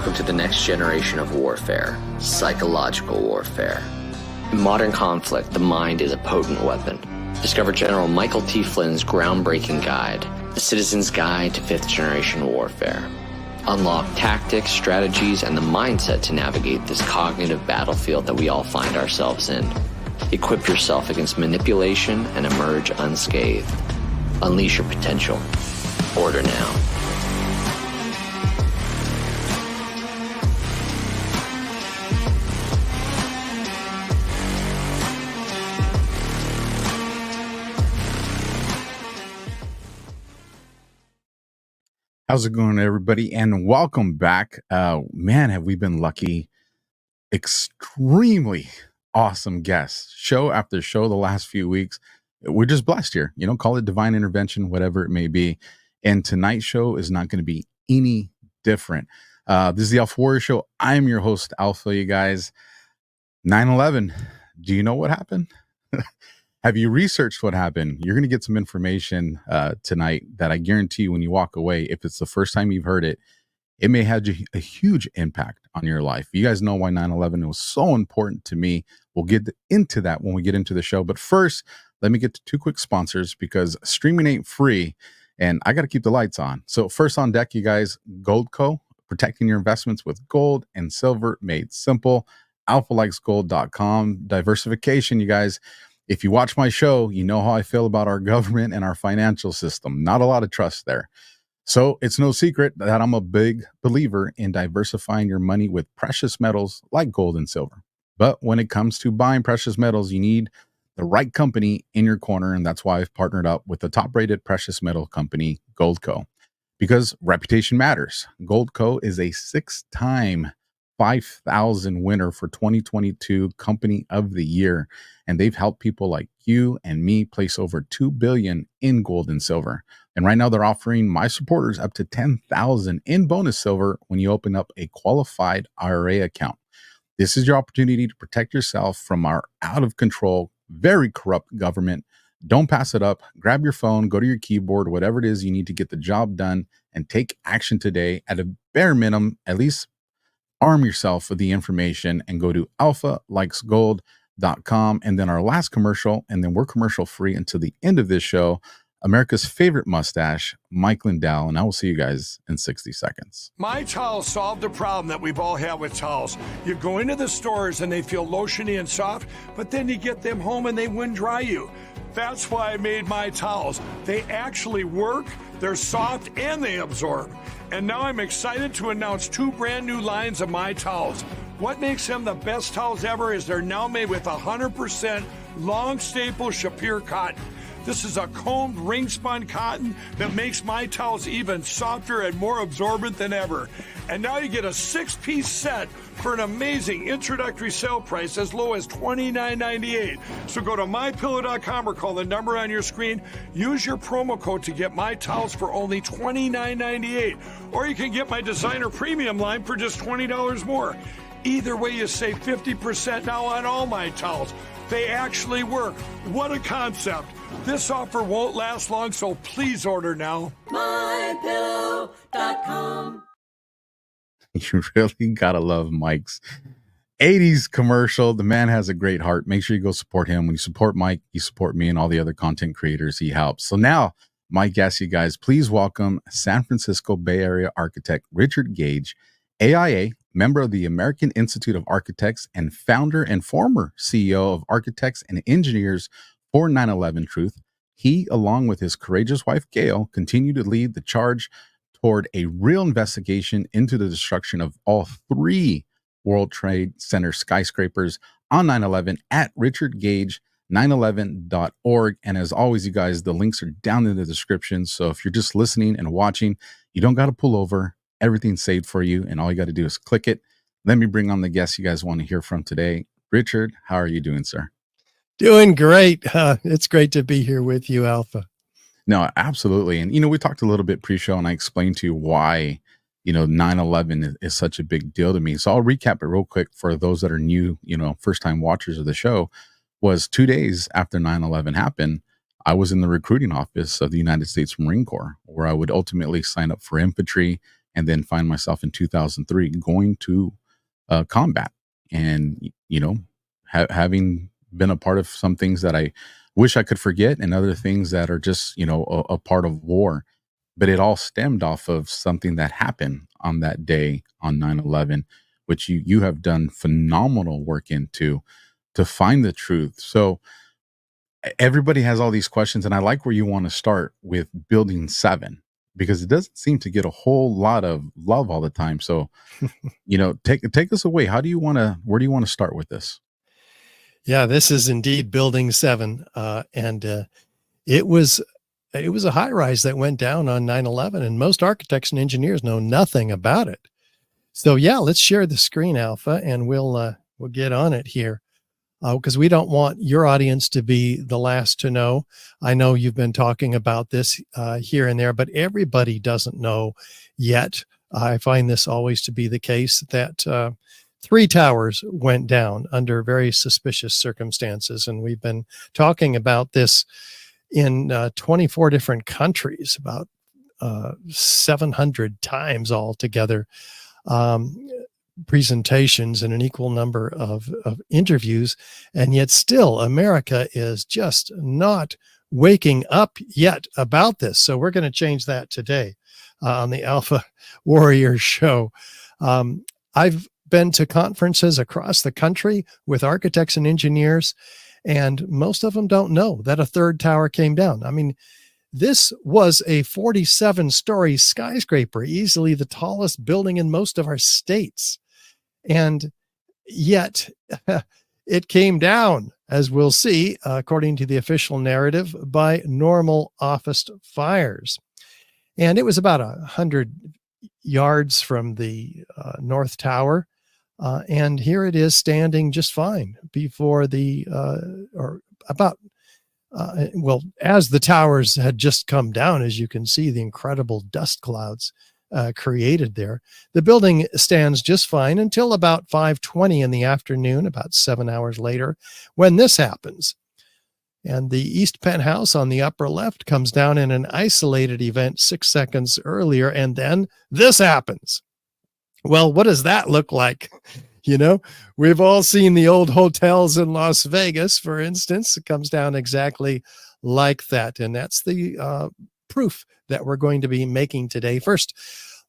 Welcome to the next generation of warfare, psychological warfare. In modern conflict, the mind is a potent weapon. Discover General Michael T. Flynn's groundbreaking guide, The Citizen's Guide to Fifth Generation Warfare. Unlock tactics, strategies, and the mindset to navigate this cognitive battlefield that we all find ourselves in. Equip yourself against manipulation and emerge unscathed. Unleash your potential. Order now. How's it going, everybody? And welcome back. Man, have we been lucky. Extremely awesome guests. Show after show the last few weeks. We're just blessed here. You know, call it divine intervention, whatever it may be. And tonight's show is not going to be any different. This is the Alpha Warrior Show. I'm your host, Alpha, you guys. 9/11. Do you know what happened? Have you researched what happened? You're going to get some information tonight that I guarantee you when you walk away, if it's the first time you've heard it, it may have a huge impact on your life. You guys know why 9/11 was so important to me. We'll get into that when we get into the show. But first, let me get to two quick sponsors because streaming ain't free and I got to keep the lights on. So first on deck, you guys, Goldco, protecting your investments with gold and silver made simple. alphalikesgold.com. Diversification, you guys. If you watch my show, you know how I feel about our government and our financial system. Not a lot of trust there. So it's no secret that I'm a big believer in diversifying your money with precious metals like gold and silver. But when it comes to buying precious metals, you need the right company in your corner. And that's why I've partnered up with the top-rated precious metal company, Goldco. Because reputation matters. Goldco is a 6-time 5,000 winner for 2022 Company of the Year. And they've helped people like you and me place over $2 billion in gold and silver. And right now they're offering my supporters up to $10,000 in bonus silver when you open up a qualified IRA account. This is your opportunity to protect yourself from our out of control, very corrupt government. Don't pass it up. Grab your phone, go to your keyboard, whatever it is you need to get the job done and take action today. At a bare minimum, at least arm yourself with the information and go to alphalikesgold.com. And then our last commercial, and then we're commercial free until the end of this show. America's favorite mustache, Mike Lindell, and I will see you guys in 60 seconds. My Towels solved the problem that we've all had with towels. You go into the stores and they feel lotiony and soft, but then you get them home and they wind dry you. That's why I made My Towels. They actually work, they're soft, and they absorb. And now I'm excited to announce 2 brand new lines of My Towels. What makes them the best towels ever is they're now made with 100% long staple Shapir cotton. This is a combed ring spun cotton that makes My Towels even softer and more absorbent than ever. And now you get a 6-piece set for an amazing introductory sale price as low as $29.98. So go to mypillow.com or call the number on your screen. Use your promo code to get My Towels for only $29.98. Or you can get my designer premium line for just $20 more. Either way, you save 50% now on all My Towels. They actually work. What a concept. This offer won't last long, so please order now. mypillow.com. You really gotta love Mike's 80s commercial. The man has a great heart. Make sure you go support him. When you support Mike, you support me and all the other content creators he helps. So now, my guest, you guys, please welcome San Francisco Bay Area architect Richard Gage, AIA, member of the American Institute of Architects and founder and former CEO of Architects and Engineers for 9/11 Truth. He, along with his courageous wife, Gail, continue to lead the charge toward a real investigation into the destruction of all 3 World Trade Center skyscrapers on 9/11 at richardgage911.org. And as always, you guys, the links are down in the description. So if you're just listening and watching, you don't got to pull over. Everything's saved for you, and all you got to do is click it. Let me bring on the guests you guys want to hear from today. Richard, how are you doing, sir? Doing great. It's great to be here with you, Alpha. No, absolutely. And, we talked a little bit pre-show, and I explained to you why, 9/11 is such a big deal to me. So I'll recap it real quick for those that are new, first-time watchers of the show. Was 2 days after 9/11 happened, I was in the recruiting office of the United States Marine Corps, where I would ultimately sign up for infantry and then find myself in 2003 going to combat, and having been a part of some things that I wish I could forget, and other things that are just a part of war. But it all stemmed off of something that happened on that day on 9/11, which you have done phenomenal work into to find the truth. So everybody has all these questions, and I like where you want to start with Building 7, because it doesn't seem to get a whole lot of love all the time. So, take us away. Where do you want to start with this? Yeah, this is indeed Building 7. And it was a high rise that went down on 9/11, and most architects and engineers know nothing about it. So yeah, let's share the screen, Alpha, and we'll get on it here. Because we don't want your audience to be the last to know. I know you've been talking about this here and there, but everybody doesn't know yet. I find this always to be the case, that 3 towers went down under very suspicious circumstances. And we've been talking about this in 24 different countries, about 700 times altogether. Presentations and an equal number of interviews, and yet still America is just not waking up yet about this. So we're going to change that today on the Alpha Warrior Show. I've been to conferences across the country with architects and engineers, and most of them don't know that a 3rd tower came down. I mean, this was a 47-story skyscraper, easily the tallest building in most of our states. And yet it came down, as we'll see, according to the official narrative, by normal office fires. And it was about 100 yards from the North Tower. And here it is standing just fine before as the towers had just come down. As you can see, the incredible dust clouds created there. The building stands just fine until about 5:20 in the afternoon, about 7 hours later, when this happens. And the east penthouse on the upper left comes down in an isolated event 6 seconds earlier, and then this happens. Well, what does that look like? We've all seen the old hotels in Las Vegas, for instance. It comes down exactly like that. And that's the proof that we're going to be making today. First,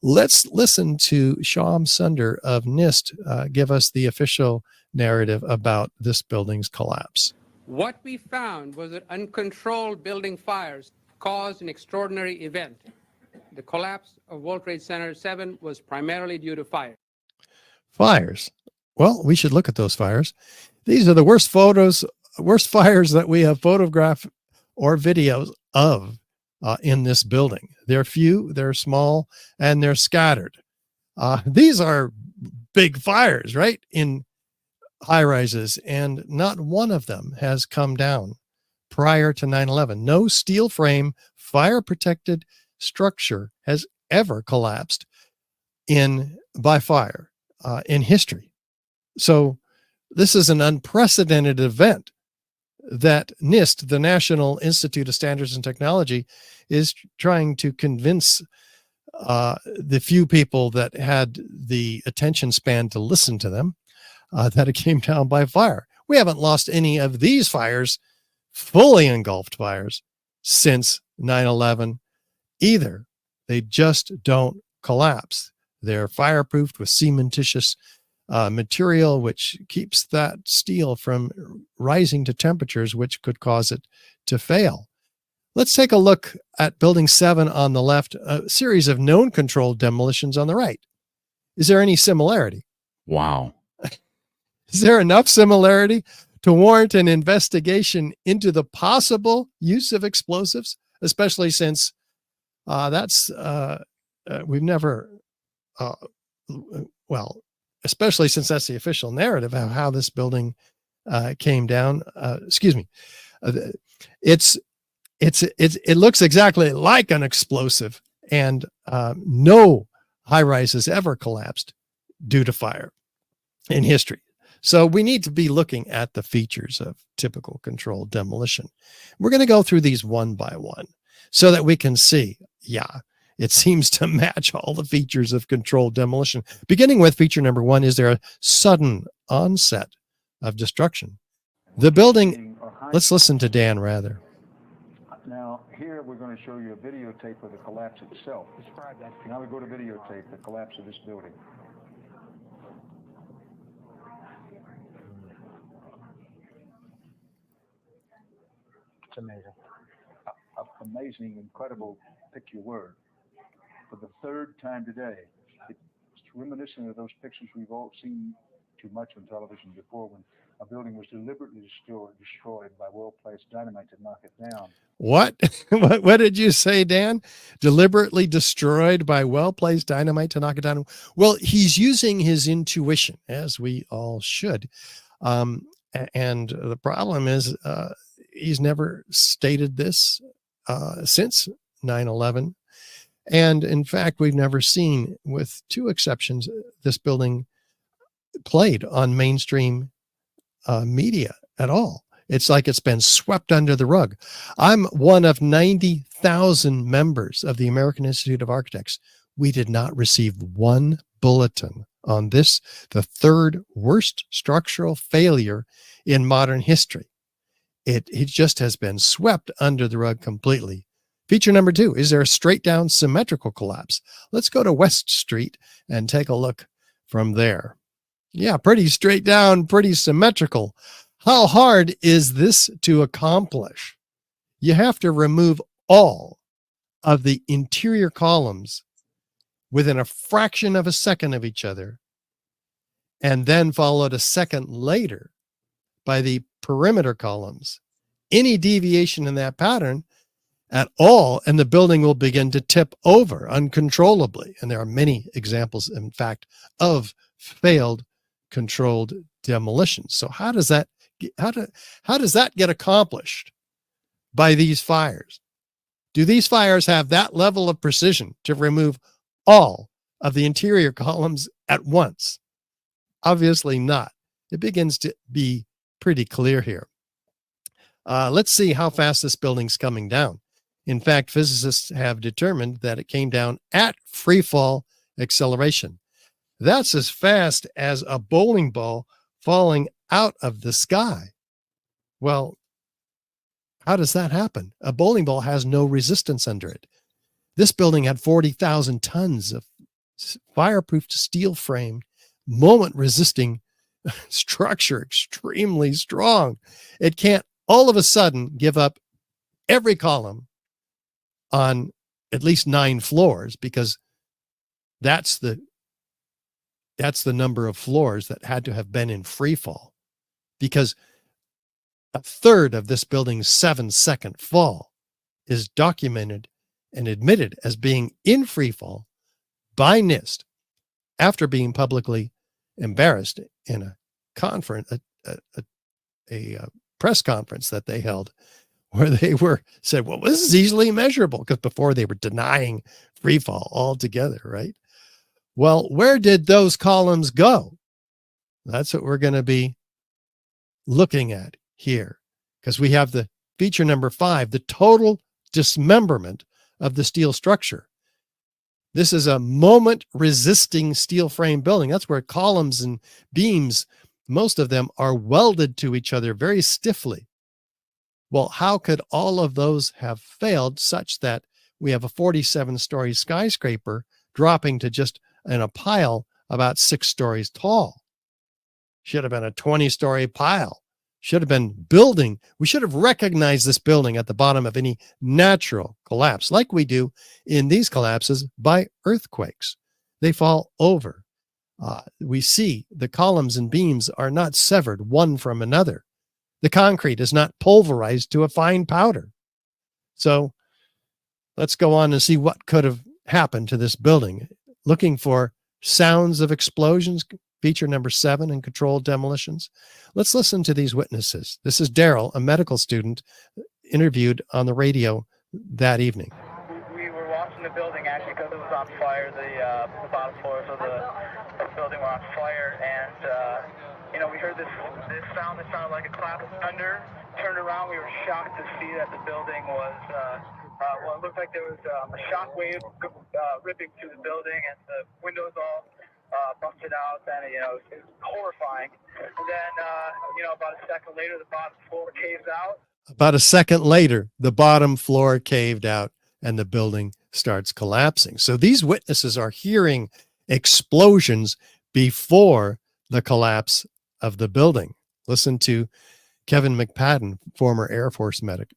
let's listen to Shyam Sunder of NIST give us the official narrative about this building's collapse. What we found was that uncontrolled building fires caused an extraordinary event. The collapse of World Trade Center 7 was primarily due to fire. Fires. Well, we should look at those fires. These are the worst fires that we have photographed or videos of in this building. They're few, they're small, and they're scattered. These are big fires, right, in high rises, and not one of them has come down prior to 9/11. No steel frame, fire protected structure has ever collapsed by fire in history. So this is an unprecedented event that NIST, the National Institute of Standards and Technology, is trying to convince the few people that had the attention span to listen to them that it came down by fire. We haven't lost any of these fires, fully engulfed fires, since 9/11 either. They just don't collapse. They're fireproofed with cementitious material, which keeps that steel from rising to temperatures which could cause it to fail. Let's take a look at Building 7 on the left, a series of known controlled demolitions on the right. Is there any similarity? Wow. Is there enough similarity to warrant an investigation into the possible use of explosives, especially since we've never, especially since that's the official narrative of how this building came down. It looks exactly like an explosive, and no high rise has ever collapsed due to fire in history. So we need to be looking at the features of typical controlled demolition. We're going to go through these one by one so that we can see, It seems to match all the features of controlled demolition. Beginning with feature number 1, is there a sudden onset of destruction? The building, let's listen to Dan rather. Now, here we're going to show you a videotape of the collapse itself. Describe that. Now we go to videotape, the collapse of this building. It's amazing. Amazing, incredible, pick your word. For the third time today, it's reminiscent of those pictures we've all seen too much on television before, when a building was deliberately destroyed by well-placed dynamite to knock it down. What? What did you say, Dan? Deliberately destroyed by well-placed dynamite to knock it down? Well, he's using his intuition, as we all should. And the problem is he's never stated this since 9/11. And in fact, we've never seen, with 2 exceptions, this building played on mainstream media at all. It's like it's been swept under the rug. I'm one of 90,000 members of the American Institute of Architects. We did not receive one bulletin on this, the 3rd worst structural failure in modern history. It just has been swept under the rug completely. Feature number 2, is there a straight down symmetrical collapse? Let's go to West Street and take a look from there. Yeah, pretty straight down, pretty symmetrical. How hard is this to accomplish? You have to remove all of the interior columns within a fraction of a second of each other, and then followed a second later by the perimeter columns. Any deviation in that pattern at all, and the building will begin to tip over uncontrollably. And there are many examples, in fact, of failed controlled demolition. So how does that get accomplished by these fires? Do these fires have that level of precision to remove all of the interior columns at once? Obviously not. It begins to be pretty clear here. Let's see how fast this building's coming down. In fact, physicists have determined that it came down at free fall acceleration. That's as fast as a bowling ball falling out of the sky. Well, how does that happen? A bowling ball has no resistance under it. This building had 40,000 tons of fireproof steel frame, moment resisting structure, extremely strong. It can't all of a sudden give up every column on at least 9 floors, because that's the number of floors that had to have been in free fall, because a third of this building's 7-second fall is documented and admitted as being in free fall by NIST after being publicly embarrassed in a conference, a press conference that they held, where they said, well, this is easily measurable, because before they were denying free fall altogether, right? Well, where did those columns go? That's what we're going to be looking at here, because we have the feature number 5, the total dismemberment of the steel structure. This is a moment resisting steel frame building. That's where columns and beams, most of them, are welded to each other very stiffly. Well, how could all of those have failed such that we have a 47-story skyscraper dropping to just in a pile about 6 stories tall? Should have been a 20-story pile. Should have been building. We should have recognized this building at the bottom of any natural collapse, like we do in these collapses by earthquakes. They fall over. We see the columns and beams are not severed one from another. The concrete is not pulverized to a fine powder. So let's go on and see what could have happened to this building. Looking for sounds of explosions, feature number 7 in controlled demolitions. Let's listen to these witnesses. This is Daryl, a medical student interviewed on the radio that evening. We were watching the building actually because it was on fire. The bottom floors of the building were on fire, and we heard this sound that sounded like a clap of thunder. Turned around, we were shocked to see that the building was Well, it looked like there was a shock wave ripping through the building, and the windows all busted out, and it was horrifying. And then, about a second later, the bottom floor caved out. About a second later, the bottom floor caved out and the building starts collapsing. So these witnesses are hearing explosions before the collapse of the building. Listen to Kevin McPadden, former Air Force medic.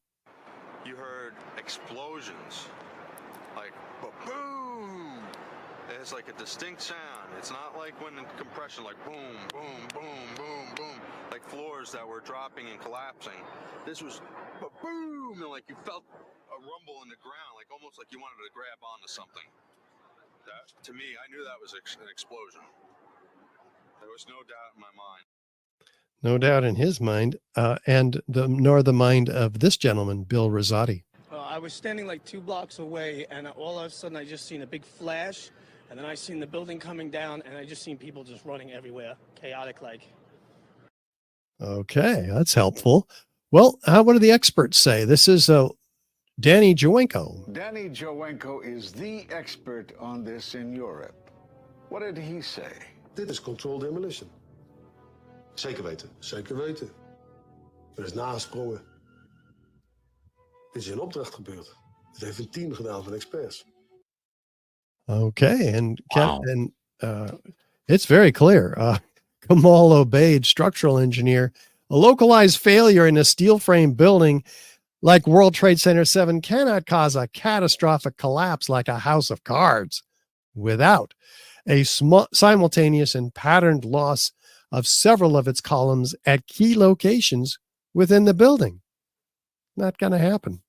You heard explosions, like boom. It's like a distinct sound. It's not like when in compression, like boom, boom, boom, boom, boom, like floors that were dropping and collapsing. This was boom, and like you felt a rumble in the ground, like almost like you wanted to grab onto something. That, to me, I knew that was an explosion. There was no doubt in my mind. No doubt in his mind, nor the mind of this gentleman, Bill Rosati. I was standing like 2 blocks away, and all of a sudden I just seen a big flash, and then I seen the building coming down, and I just seen people just running everywhere, chaotic like. Okay, that's helpful. Well, what do the experts say? This is Danny Jowenko. Danny Jowenko is the expert on this in Europe. What did he say? Dit is controlled demolition. Zeker weten, zeker weten. Er is nagesprongen. Dit is in opdracht gebeurd. Dit heeft een team gedaan van experts. Okay, and it's very clear. Kamal Obeid, structural engineer, a localized failure in a steel frame building like World Trade Center 7 cannot cause a catastrophic collapse like a house of cards without a simultaneous and patterned loss of several of its columns at key locations within the building. Not going to happen.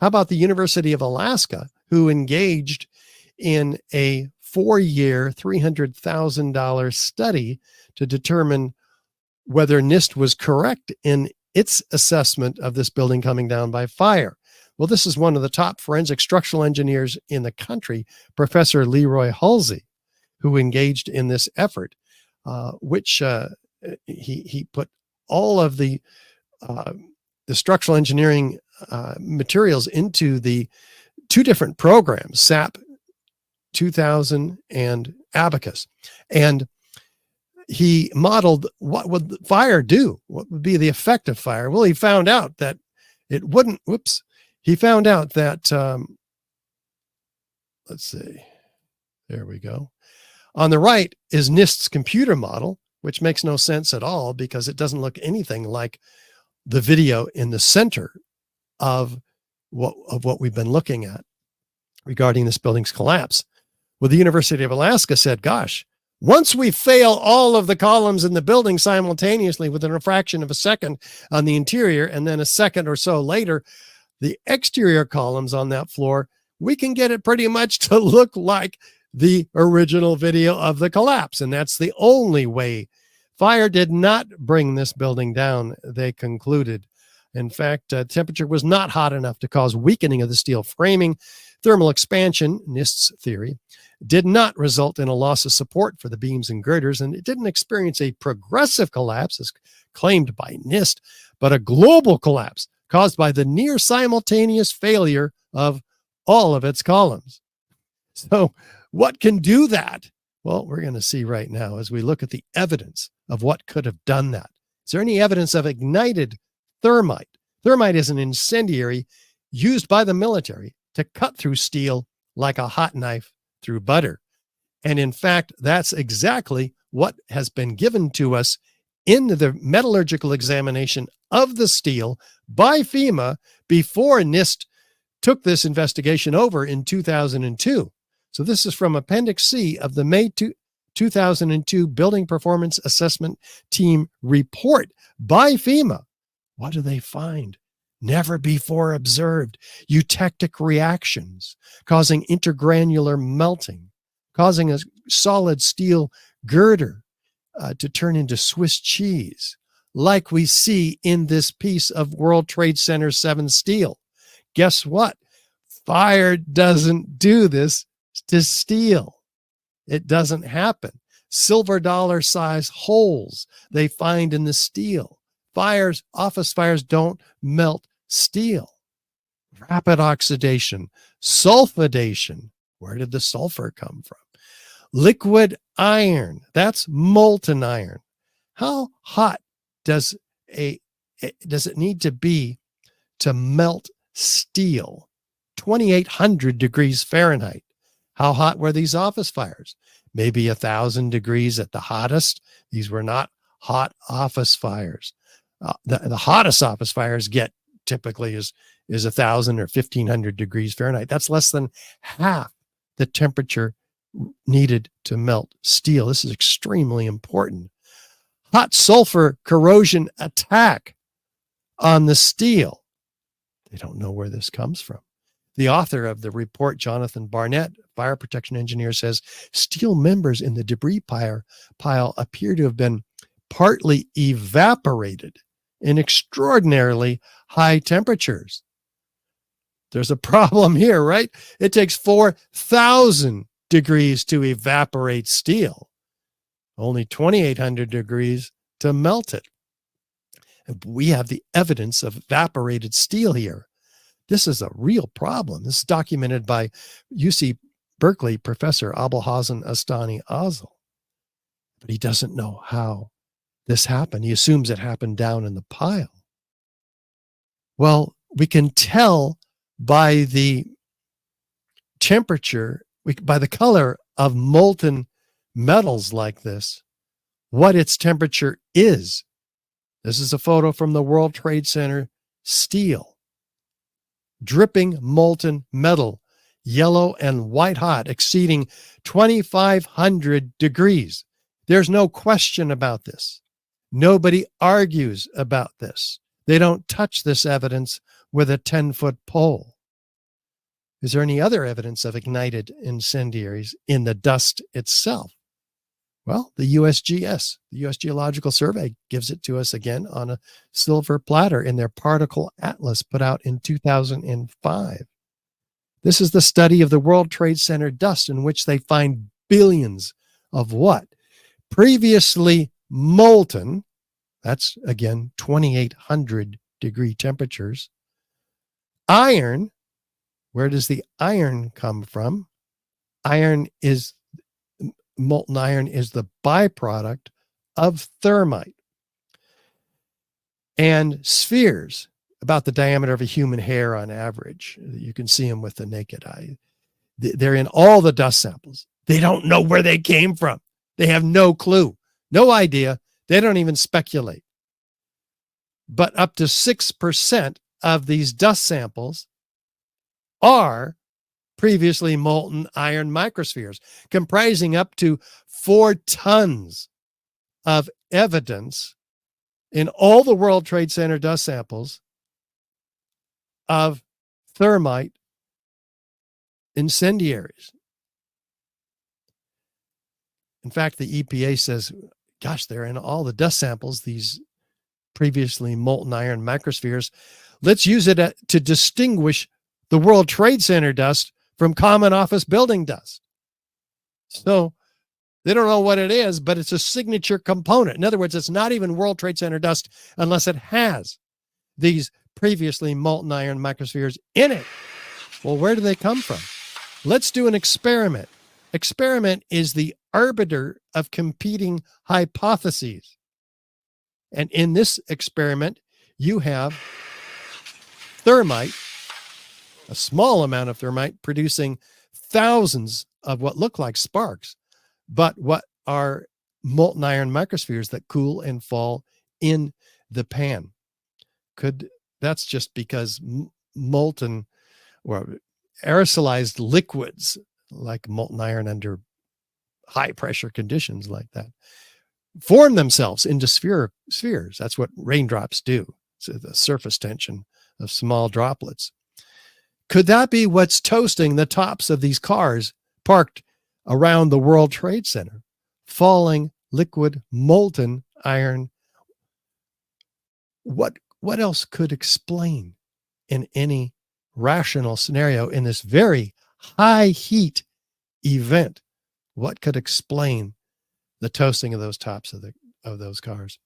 How about the University of Alaska, who engaged in a 4-year, $300,000 study to determine whether NIST was correct in its assessment of this building coming down by fire? Well, this is one of the top forensic structural engineers in the country, Professor Leroy Halsey, who engaged in this effort, which he put all of the structural engineering materials into the 2 different programs, SAP 2000 and Abacus. And he modeled what would fire do? What would be the effect of fire? Well, he found out that it wouldn't, he found out that, let's see, there we go. On the right is NIST's computer model, which makes no sense at all because it doesn't look anything like the video in the center of what we've been looking at regarding this building's collapse. Well, the University of Alaska said, gosh, once we fail all of the columns in the building simultaneously within a fraction of a second on the interior, and then a second or so later, the exterior columns on that floor, we can get it pretty much to look like the original video of the collapse. And that's the only way. Fire did not bring this building down, they concluded. In fact, temperature was not hot enough to cause weakening of the steel framing. Thermal expansion, NIST's theory, did not result in a loss of support for the beams and girders, and it didn't experience a progressive collapse as claimed by NIST, but a global collapse caused by the near simultaneous failure of all of its columns. So what can do that? Well, we're going to see right now as we look at the evidence of what could have done that. Is there any evidence of ignited thermite? Thermite is an incendiary used by the military to cut through steel like a hot knife through butter. And in fact, that's exactly what has been given to us in the metallurgical examination of the steel by FEMA before NIST took this investigation over in 2002. So this is from Appendix C of the May 2002 Building Performance Assessment Team report by FEMA. What do they find? Never before observed eutectic reactions causing intergranular melting, causing a solid steel girder to turn into Swiss cheese, like we see in this piece of World Trade Center 7 steel. Guess what? Fire doesn't do this to steel. It doesn't happen. Silver dollar size holes they find in the steel. Office fires don't melt steel. rapid oxidation, sulfidation. Where did the sulfur come from? Liquid iron, that's molten iron. How hot does it need to be to melt steel? 2,800 degrees Fahrenheit. How hot were these office fires? Maybe 1,000 degrees at the hottest. These were not hot office fires. The hottest office fires get typically is 1,000 or 1,500 degrees Fahrenheit. That's less than half the temperature needed to melt steel. This is extremely important. Hot sulfur corrosion attack on the steel. They don't know where this comes from. The author of the report, Jonathan Barnett, fire protection engineer, says steel members in the debris pile appear to have been partly evaporated in extraordinarily high temperatures. There's a problem here, right? It takes 4,000 degrees to evaporate steel, only 2,800 degrees to melt it. And we have the evidence of evaporated steel here. This is a real problem. This is documented by UC Berkeley professor Abulhassan Astani Azal. But he doesn't know how this happened. He assumes it happened down in the pile. Well, we can tell by the temperature, by the color of molten metals like this, what its temperature is. This is a photo from the World Trade Center steel. Dripping molten metal, yellow and white hot, exceeding 2,500 degrees. There's no question about this. Nobody argues about this. They don't touch this evidence with a 10-foot pole. Is there any other evidence of ignited incendiaries in the dust itself? Well, the USGS, the U.S. Geological Survey, gives it to us again on a silver platter in their particle atlas put out in 2005. This is the study of the World Trade Center dust, in which they find billions of what? Previously molten, that's again 2,800 degree temperatures. Iron, where does the iron come from? Molten iron is the byproduct of thermite. And spheres, about the diameter of a human hair on average. You can see them with the naked eye. They're in all the dust samples. They don't know where they came from. They have no clue, no idea. They don't even speculate. But up to 6% of these dust samples are previously molten iron microspheres, comprising up to 4 tons of evidence in all the World Trade Center dust samples of thermite incendiaries. In fact, the EPA says, gosh, they're in all the dust samples, these previously molten iron microspheres. Let's use it to distinguish the World Trade Center dust from common office building dust. So they don't know what it is, but it's a signature component. In other words, it's not even World Trade Center dust unless it has these previously molten iron microspheres in it. Well, where do they come from? Let's do an experiment. Experiment is the arbiter of competing hypotheses. And in this experiment, you have thermite, a small amount of thermite producing thousands of what look like sparks, but what are molten iron microspheres that cool and fall in the pan. That's just because molten or aerosolized liquids like molten iron under high pressure conditions like that form themselves into spheres. That's what raindrops do. So the surface tension of small droplets. Could that be what's toasting the tops of these cars parked around the World Trade Center? Falling liquid molten iron. What else could explain in any rational scenario in this very high heat event? What could explain the toasting of those tops of those cars?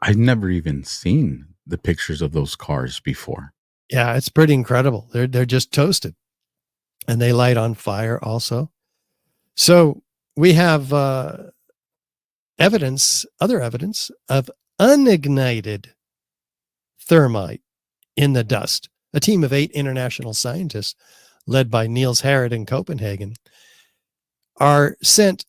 I've never even seen the pictures of those cars before. Yeah, it's pretty incredible. They're just toasted, and they light on fire also. So we have other evidence of unignited thermite in the dust. A team of 8 international scientists, led by Niels Harrit in Copenhagen, are sent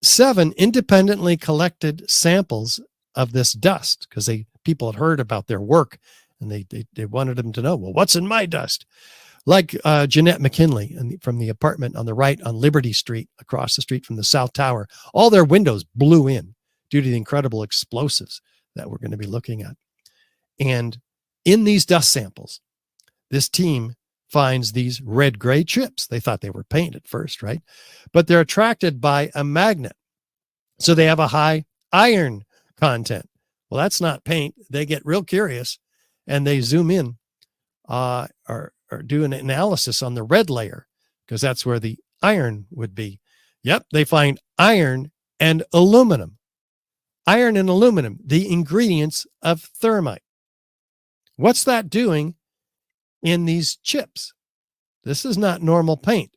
7 independently collected samples of this dust because people had heard about their work, and they wanted them to know, well, what's in my dust? Like Jeanette McKinley from the apartment on the right on Liberty Street, across the street from the South Tower. All their windows blew in due to the incredible explosives that we're going to be looking at. And in these dust samples, this team finds these red-gray chips. They thought they were paint at first, right? But they're attracted by a magnet. So they have a high iron content. Well, that's not paint. They get real curious, and they zoom in or do an analysis on the red layer, because that's where the iron would be. Yep, they find iron and aluminum. Iron and aluminum, the ingredients of thermite. What's that doing in these chips? This is not normal paint.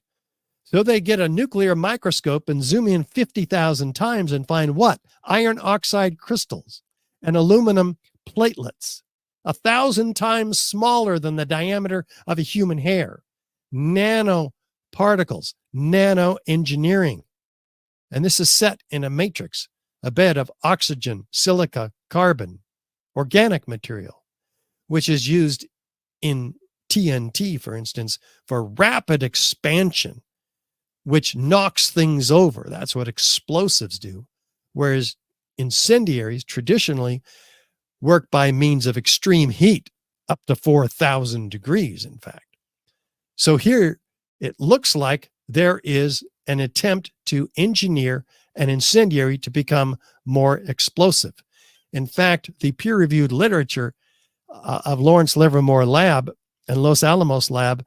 So they get a nuclear microscope and zoom in 50,000 times and find what? Iron oxide crystals and aluminum platelets, 1,000 times smaller than the diameter of a human hair. Nanoparticles, nano engineering. And this is set in a matrix, a bed of oxygen, silica, carbon, organic material, which is used in TNT, for instance, for rapid expansion, which knocks things over. That's what explosives do. Whereas incendiaries traditionally work by means of extreme heat, up to 4,000 degrees, in fact. So here it looks like there is an attempt to engineer an incendiary to become more explosive. In fact, the peer-reviewed literature of Lawrence Livermore Lab and Los Alamos Lab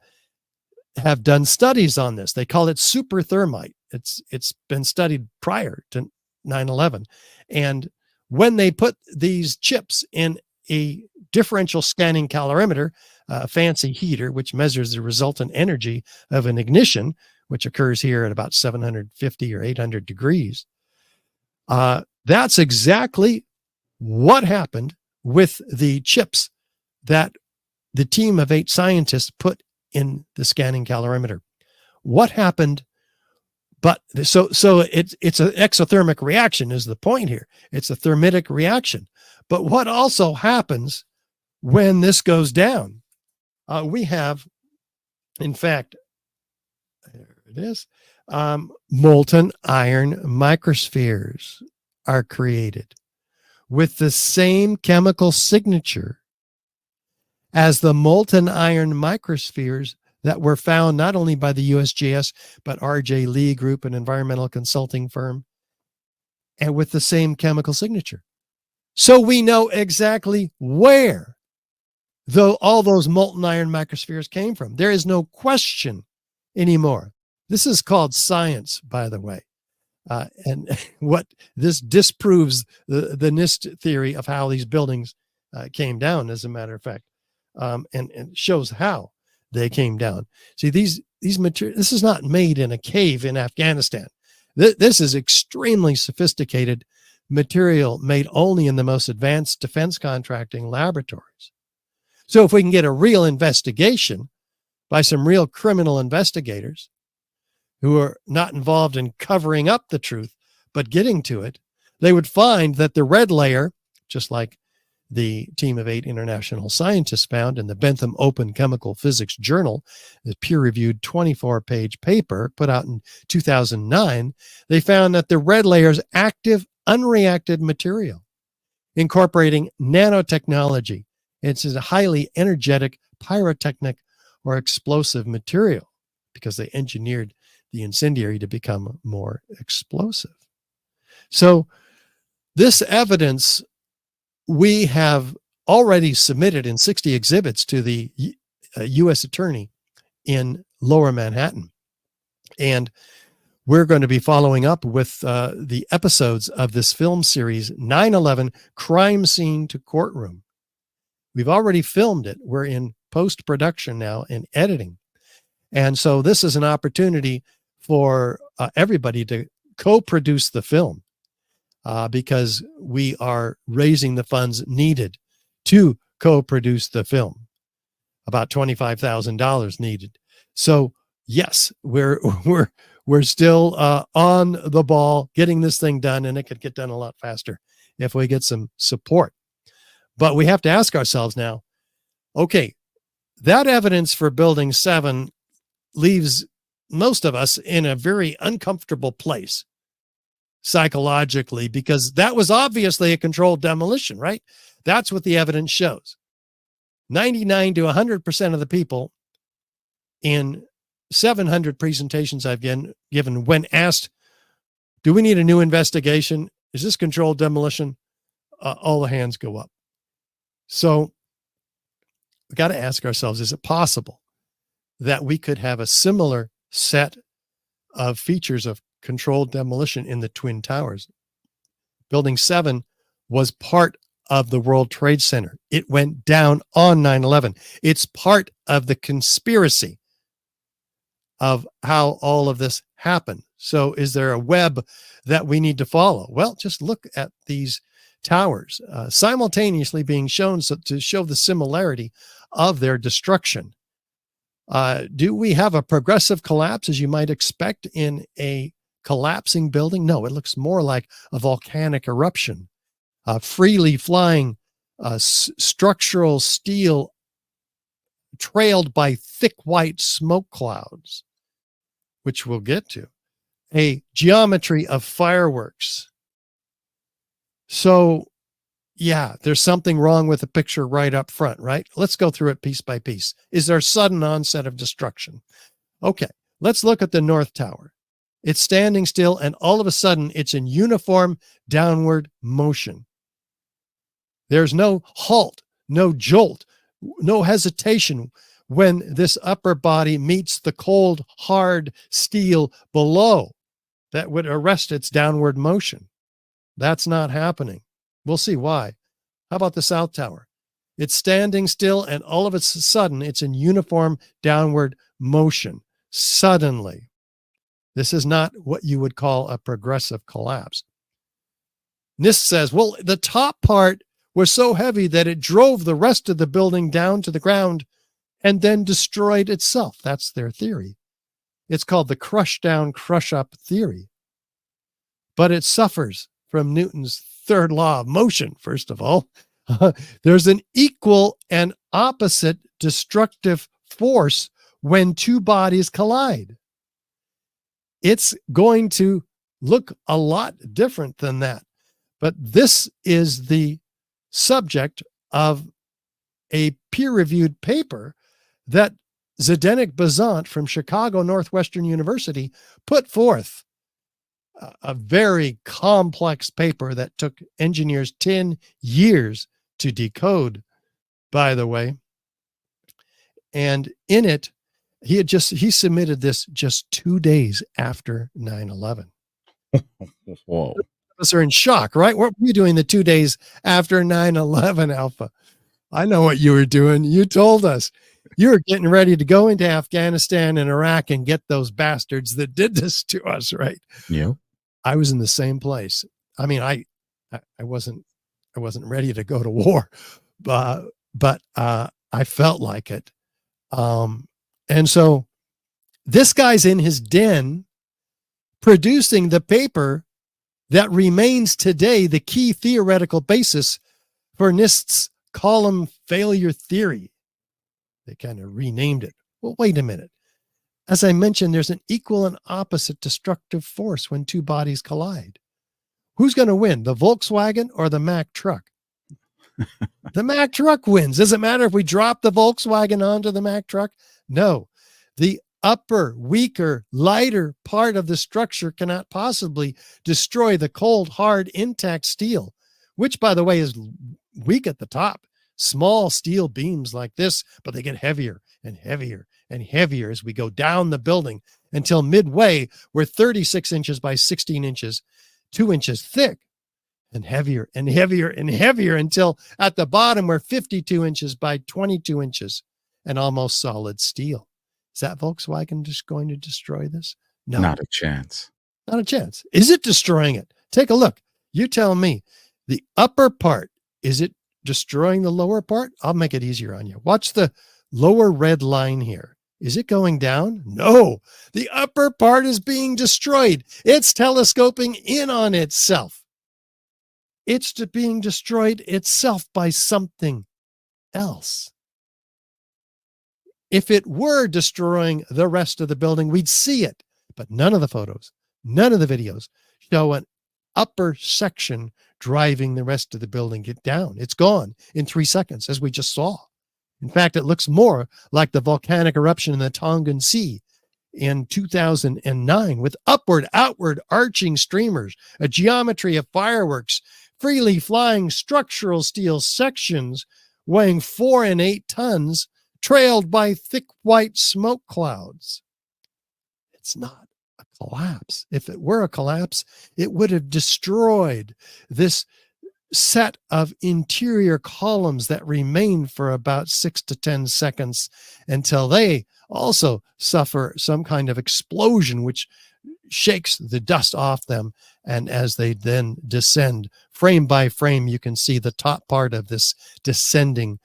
have done studies on this. They call it super thermite. It's been studied prior to 9/11. And when they put these chips in a differential scanning calorimeter, a fancy heater, which measures the resultant energy of an ignition, which occurs here at about 750 or 800 degrees, that's exactly what happened with the chips that the team of 8 scientists put in the scanning calorimeter. What happened? But so it's an exothermic reaction is the point here. It's a thermitic reaction. But what also happens when this goes down? We have, in fact, there it is, molten iron microspheres are created with the same chemical signature as the molten iron microspheres that were found not only by the USGS, but R.J. Lee Group, an environmental consulting firm, and with the same chemical signature. So we know exactly where all those molten iron microspheres came from. There is no question anymore. This is called science, by the way. And what this disproves the NIST theory of how these buildings came down, as a matter of fact, and shows how they came down. See, these materials, this is not made in a cave in Afghanistan. This is extremely sophisticated material made only in the most advanced defense contracting laboratories. So if we can get a real investigation by some real criminal investigators who are not involved in covering up the truth, but getting to it, they would find that the red layer, just like the team of 8 international scientists found in the Bentham Open Chemical Physics Journal, the peer-reviewed 24-page paper put out in 2009, they found that the red layer is active, unreacted material, incorporating nanotechnology. It's a highly energetic pyrotechnic or explosive material because they engineered the incendiary to become more explosive. So this evidence we have already submitted in 60 exhibits to the U.S. attorney in Lower Manhattan. And we're going to be following up with the episodes of this film series, 9/11 Crime Scene to Courtroom. We've already filmed it. We're in post-production now and editing. And so this is an opportunity for everybody to co-produce the film because we are raising the funds needed to co-produce the film. About $25,000 needed. So yes, we're still on the ball getting this thing done, and it could get done a lot faster if we get some support. But we have to ask ourselves now, okay, that evidence for Building 7 leaves most of us in a very uncomfortable place psychologically, because that was obviously a controlled demolition, right? That's what the evidence shows. 99 to 100% of the people in 700 presentations I've given, when asked, do we need a new investigation? Is this controlled demolition? All the hands go up. So we got to ask ourselves, is it possible that we could have a similar set of features of controlled demolition in the Twin Towers? Building 7 was part of the World Trade Center. It went down on 9/11. It's part of the conspiracy of how all of this happened. So is there a web that we need to follow? Well, just look at these towers simultaneously being shown to show the similarity of their destruction. Do we have a progressive collapse as you might expect in a collapsing building? No, it looks more like a volcanic eruption. Freely flying structural steel trailed by thick white smoke clouds, which we'll get to. A geometry of fireworks. So, yeah, there's something wrong with the picture right up front, right? Let's go through it piece by piece. Is there sudden onset of destruction? Okay, let's look at the North Tower. It's standing still, and all of a sudden, it's in uniform downward motion. There's no halt, no jolt, no hesitation when this upper body meets the cold, hard steel below that would arrest its downward motion. That's not happening. We'll see why. How about the South Tower? It's standing still, and all of a sudden, it's in uniform downward motion. Suddenly. This is not what you would call a progressive collapse. NIST says, well, the top part was so heavy that it drove the rest of the building down to the ground and then destroyed itself. That's their theory. It's called the crush down, crush up theory. But it suffers from Newton's third law of motion, first of all. There's an equal and opposite destructive force when two bodies collide. It's going to look a lot different than that. But this is the subject of a peer-reviewed paper that Zdenek Bazant from Chicago Northwestern University put forth. A very complex paper that took engineers 10 years to decode, by the way. And in it, he submitted this just 2 days after 9/11. Whoa. Us are in shock, right? What were you doing the 2 days after 9/11, Alpha? I know what you were doing. You told us you were getting ready to go into Afghanistan and Iraq and get those bastards that did this to us, right? Yeah. I was in the same place. I mean, I wasn't ready to go to war, but I felt like it. And so this guy's in his den producing the paper that remains today the key theoretical basis for NIST's column failure theory. They kind of renamed it. Well, wait a minute. As I mentioned, there's an equal and opposite destructive force when two bodies collide. Who's going to win, the Volkswagen or the Mack truck? The Mack truck wins. Does it matter if we drop the Volkswagen onto the Mack truck? No. The upper, weaker, lighter part of the structure cannot possibly destroy the cold, hard, intact steel, which, by the way, is weak at the top. Small steel beams like this, but they get heavier and heavier and heavier as we go down the building until midway, we're 36 inches by 16 inches, 2 inches thick, and heavier and heavier and heavier until at the bottom, we're 52 inches by 22 inches. and almost solid steel. Is that Volkswagen just going to destroy this? No, Not a chance. not a chance. Is it destroying it? Take a look. You tell me. The upper part, is it destroying the lower part? I'll make it easier on you. Watch the lower red line here. Is it going down? No, the upper part is being destroyed. It's telescoping in on itself. It's being destroyed itself by something else. If it were destroying the rest of the building, we'd see it, but none of the photos, none of the videos show an upper section driving the rest of the building get down. It's gone in 3 seconds, as we just saw. In fact, it looks more like the volcanic eruption in the Tongan Sea in 2009 with upward, outward arching streamers, a geometry of fireworks, freely flying structural steel sections weighing 4 and 8 tons, trailed by thick white smoke clouds. It's not a collapse. If it were a collapse, it would have destroyed this set of interior columns that remain for about 6 to 10 seconds until they also suffer some kind of explosion which shakes the dust off them. And as they then descend frame by frame, you can see the top part of this descending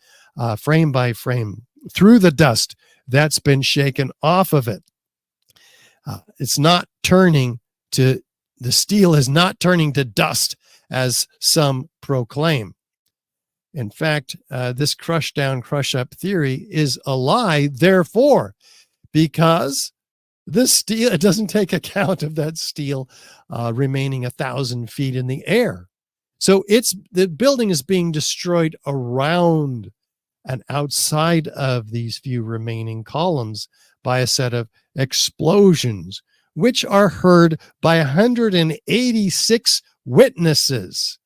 frame by frame through the dust that's been shaken off of it. It's not turning to, the steel is not turning to dust as some proclaim. In fact, this crush down, crush up theory is a lie, therefore, because this steel, it doesn't take account of that steel remaining 1,000 feet in the air. So the building is being destroyed around and outside of these few remaining columns by a set of explosions, which are heard by 186 witnesses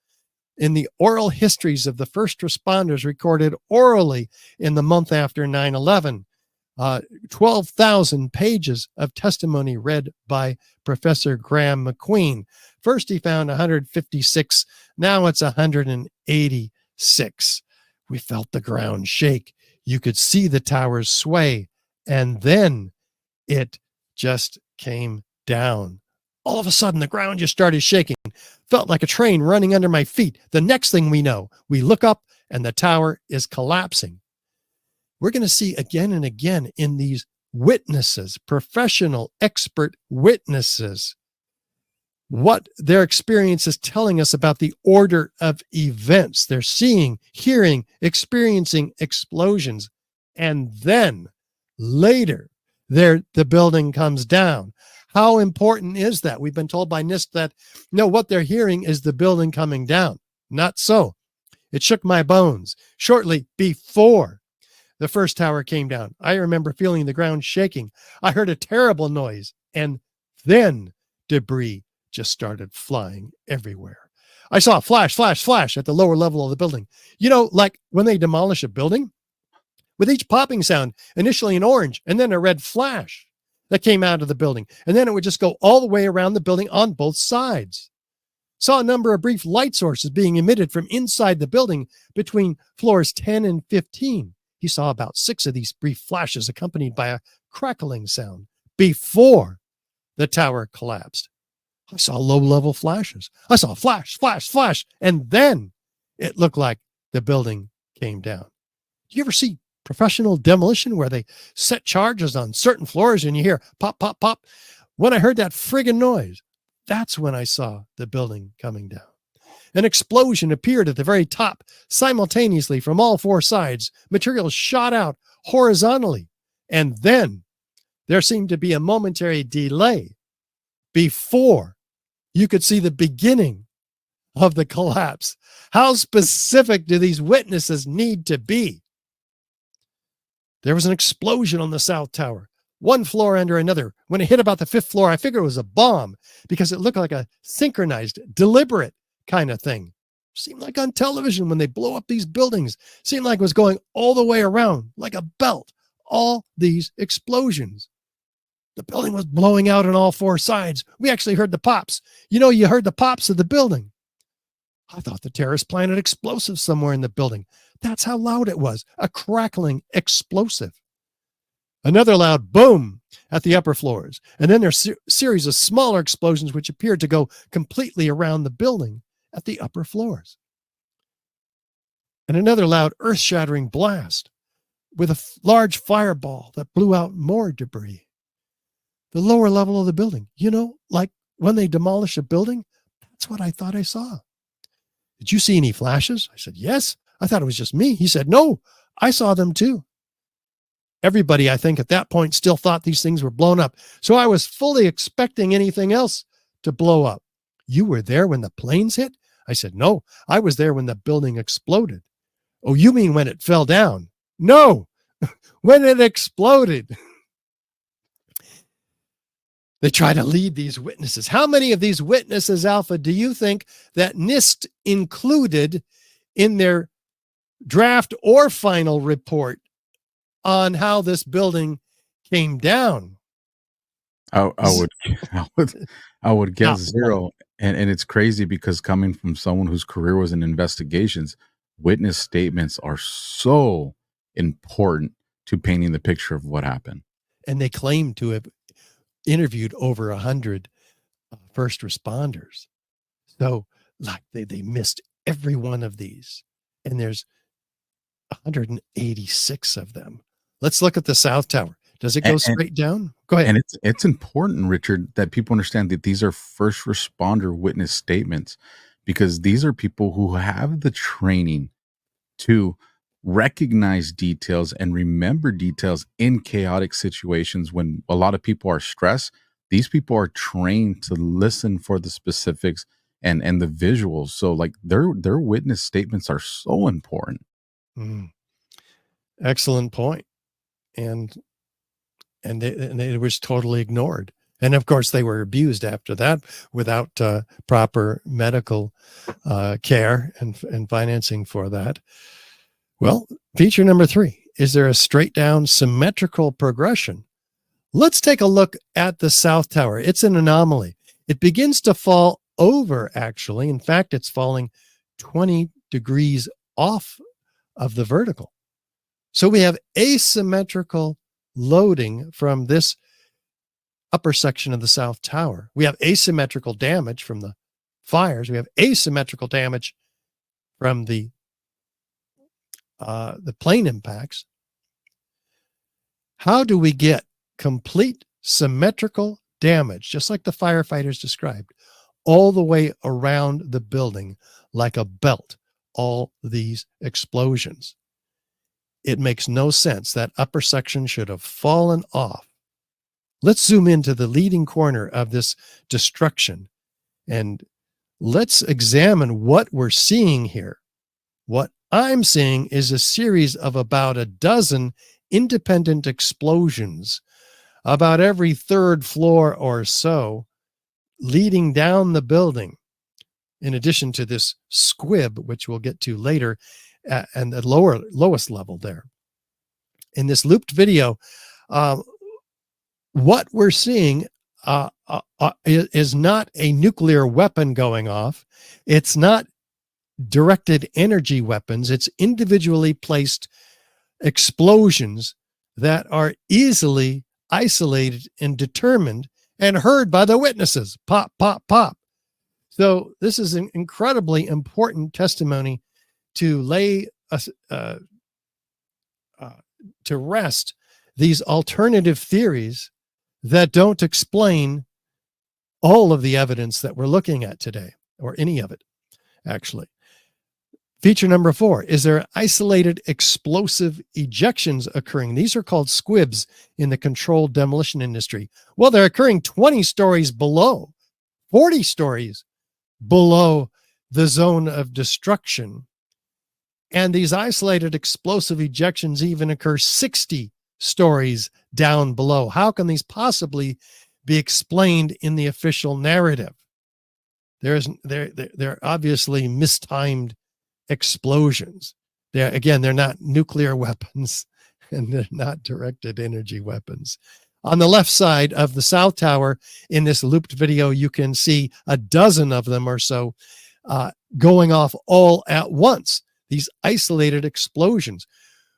in the oral histories of the first responders recorded orally in the month after 9/11. 12,000 pages of testimony read by Professor Graham McQueen. First, he found 156. Now it's 186. We felt the ground shake. You could see the towers sway. And then it just came down. All of a sudden, the ground just started shaking. Felt like a train running under my feet. The next thing we know, we look up and the tower is collapsing. We're going to see again and again in these witnesses, professional, expert witnesses, what their experience is telling us about the order of events. They're seeing, hearing, experiencing explosions. And then later, the building comes down. How important is that? We've been told by NIST that, no, what they're hearing is the building coming down. Not so. It shook my bones. Shortly before the first tower came down, I remember feeling the ground shaking. I heard a terrible noise, and then debris just started flying everywhere. I saw a flash, flash, flash at the lower level of the building. You know, like when they demolish a building, with each popping sound, initially an orange and then a red flash that came out of the building. And then it would just go all the way around the building on both sides. Saw a number of brief light sources being emitted from inside the building between floors 10 and 15. He saw about 6 of these brief flashes accompanied by a crackling sound before the tower collapsed. I saw low-level flashes. I saw flash, flash, flash, and then it looked like the building came down. Do you ever see professional demolition where they set charges on certain floors and you hear pop, pop, pop? When I heard that friggin' noise, that's when I saw the building coming down. An explosion appeared at the very top simultaneously from all 4 sides. Material shot out horizontally. And then there seemed to be a momentary delay before you could see the beginning of the collapse. How specific do these witnesses need to be? There was an explosion on the South Tower, one floor under another. When it hit about the 5th floor, I figured it was a bomb because it looked like a synchronized, deliberate kind of thing. Seemed like on television when they blow up these buildings. Seemed like it was going all the way around like a belt. All these explosions. The building was blowing out on all 4 sides. We actually heard the pops. You know, you heard the pops of the building. I thought the terrorists planted explosives somewhere in the building. That's how loud it was. A crackling explosive. Another loud boom at the upper floors. And then there's a series of smaller explosions which appeared to go completely around the building at the upper floors. And another loud earth-shattering blast with a large fireball that blew out more debris. The lower level of the building, like when they demolish a building, that's what I thought I saw. Did you see any flashes? I said, yes. I thought it was just me. He said, no, I saw them too. Everybody, I think, at that point still thought these things were blown up. So I was fully expecting anything else to blow up. You were there when the planes hit? I said, no, I was there when the building exploded. Oh, you mean when it fell down? No, when it exploded. They try to lead these witnesses. How many of these witnesses, Alpha, do you think that NIST included in their draft or final report on how this building came down? I would guess zero. And it's crazy because coming from someone whose career was in investigations, witness statements are so important to painting the picture of what happened. And they claim to have interviewed over 100 first responders. So like they missed every one of these. And there's 186 of them. Let's look at the South Tower. Does it go straight down? Go ahead. And it's important, Richard, that people understand that these are first responder witness statements, because these are people who have the training to recognize details and remember details in chaotic situations. When a lot of people are stressed, these people are trained to listen for the specifics and the visuals. So like their witness statements are so important. Excellent point. And it was totally ignored. And of course, they were abused after that without proper medical care and financing for that. Well, feature number 3, is there a straight down symmetrical progression? Let's take a look at the South Tower. It's an anomaly. It begins to fall over, actually. In fact, it's falling 20 degrees off of the vertical. So we have asymmetrical loading from this upper section of the South Tower. We have asymmetrical damage from the fires. We have asymmetrical damage from the plane impacts. How do we get complete symmetrical damage, just like the firefighters described, all the way around the building like a belt, all these explosions? It makes no sense. That upper section should have fallen off. Let's zoom into the leading corner of this destruction and let's examine what we're seeing here. What I'm seeing is a series of about a dozen independent explosions, about every third floor or so, leading down the building, in addition to this squib, which we'll get to later, and the lowest level there. In this looped video, what we're seeing is not a nuclear weapon going off. It's not directed energy weapons. It's individually placed explosions that are easily isolated and determined and heard by the witnesses. Pop, pop, pop. So this is an incredibly important testimony to lay to rest these alternative theories that don't explain all of the evidence that we're looking at today, or any of it, actually. Feature number 4, is there isolated explosive ejections occurring? These are called squibs in the controlled demolition industry. Well, they're occurring 20 stories below, 40 stories below the zone of destruction. And these isolated explosive ejections even occur 60 stories down below. How can these possibly be explained in the official narrative? They're obviously mistimed explosions. They're not nuclear weapons and they're not directed energy weapons. On the left side of the South Tower in this looped video, you can see a dozen of them or so going off all at once. these isolated explosions,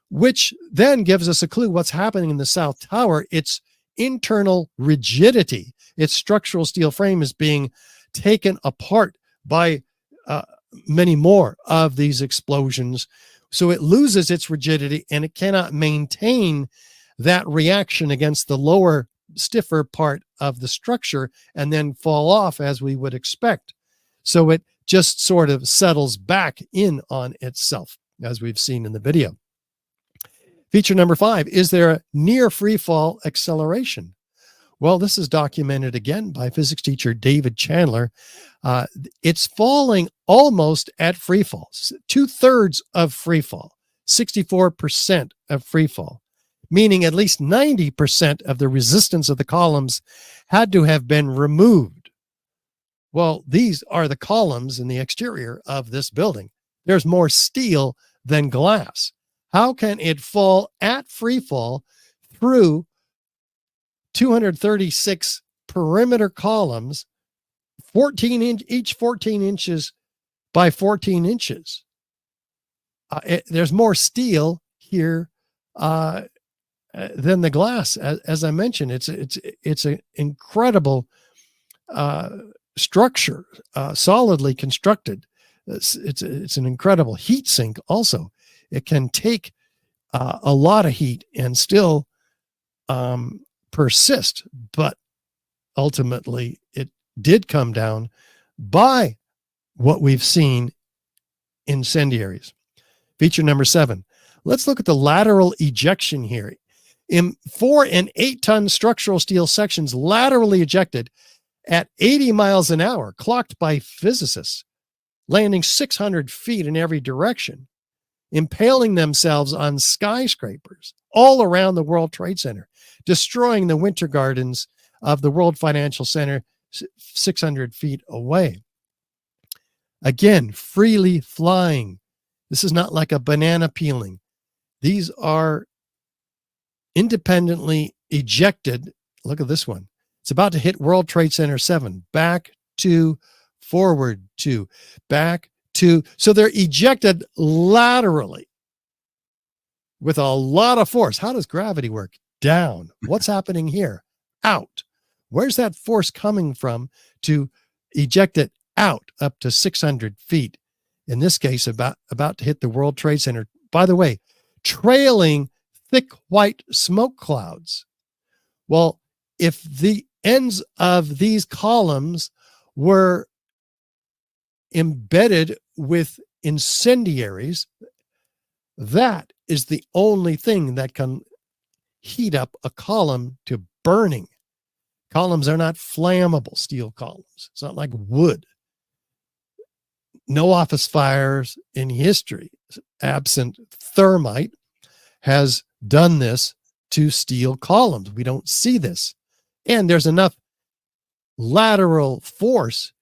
which then gives us a clue what's happening in the South Tower. Its internal rigidity, its structural steel frame is being taken apart by many more of these explosions. So it loses its rigidity and it cannot maintain that reaction against the lower, stiffer part of the structure and then fall off as we would expect. So it just sort of settles back in on itself, as we've seen in the video. Feature number 5, is there a near free fall acceleration? Well, this is documented again by physics teacher David Chandler. It's falling almost at free fall, 2/3 of free fall, 64% of free fall, meaning at least 90% of the resistance of the columns had to have been removed. Well, these are the columns in the exterior of this building. There's more steel than glass. How can it fall at free fall through 236 perimeter columns, each 14 inches by 14 inches? There's more steel here than the glass. As I mentioned, it's an incredible structure, solidly constructed. It's an incredible heat sink. Also, it can take a lot of heat and still persist, but ultimately it did come down by what we've seen incendiaries. Feature number 7. Let's look at the lateral ejection here. In 4 and 8 ton structural steel sections laterally ejected at 80 miles an hour, clocked by physicists, landing 600 feet in every direction, impaling themselves on skyscrapers all around the World Trade Center, destroying the winter gardens of the World Financial Center 600 feet away. Again, freely flying. This is not like a banana peeling. These are independently ejected. Look at this one. It's about to hit World Trade Center 7. Back to, forward to, back to. So they're ejected laterally with a lot of force. How does gravity work? Down. What's happening here? Out. Where's that force coming from to eject it out up to 600 feet? In this case, about to hit the World Trade Center. By the way, trailing thick white smoke clouds. Well, if the ends of these columns were embedded with incendiaries, that is the only thing that can heat up a column to burning. Columns are not flammable steel columns. It's not like wood. No office fires in history, absent thermite, has done this to steel columns. We don't see this. And there's enough lateral force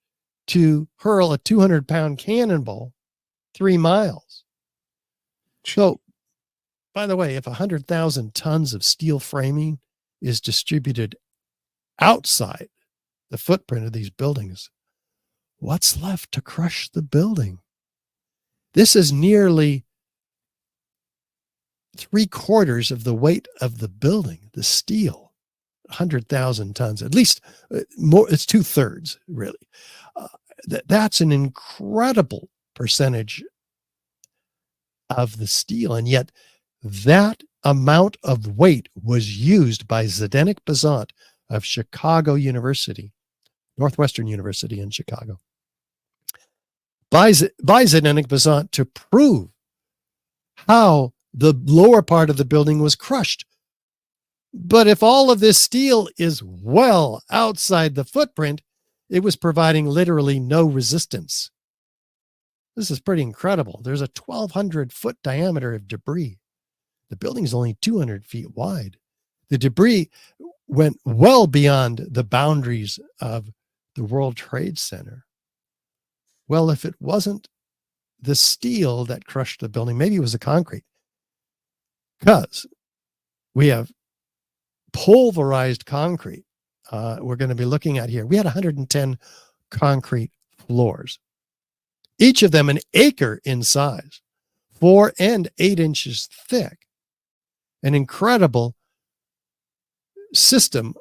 to hurl a 200-pound cannonball 3 miles. So, by the way, if 100,000 tons of steel framing is distributed outside the footprint of these buildings, what's left to crush the building? This is nearly 3/4 of the weight of the building, the steel, 100,000 tons, at least more. It's 2/3 really. That's an incredible percentage of the steel. And yet that amount of weight was used by Zdeněk Bazant of Chicago University, Northwestern University in Chicago, by Zdeněk Bazant to prove how the lower part of the building was crushed. But if all of this steel is well outside the footprint, it was providing literally no resistance. This is pretty incredible. There's a 1,200 foot diameter of debris. The building is only 200 feet wide. The debris went well beyond the boundaries of the World Trade Center. Well, if it wasn't the steel that crushed the building, maybe it was the concrete, because we have pulverized concrete. We're going to be looking at here. We had 110 concrete floors, each of them an acre in size. 4 and 8 inches thick. An incredible system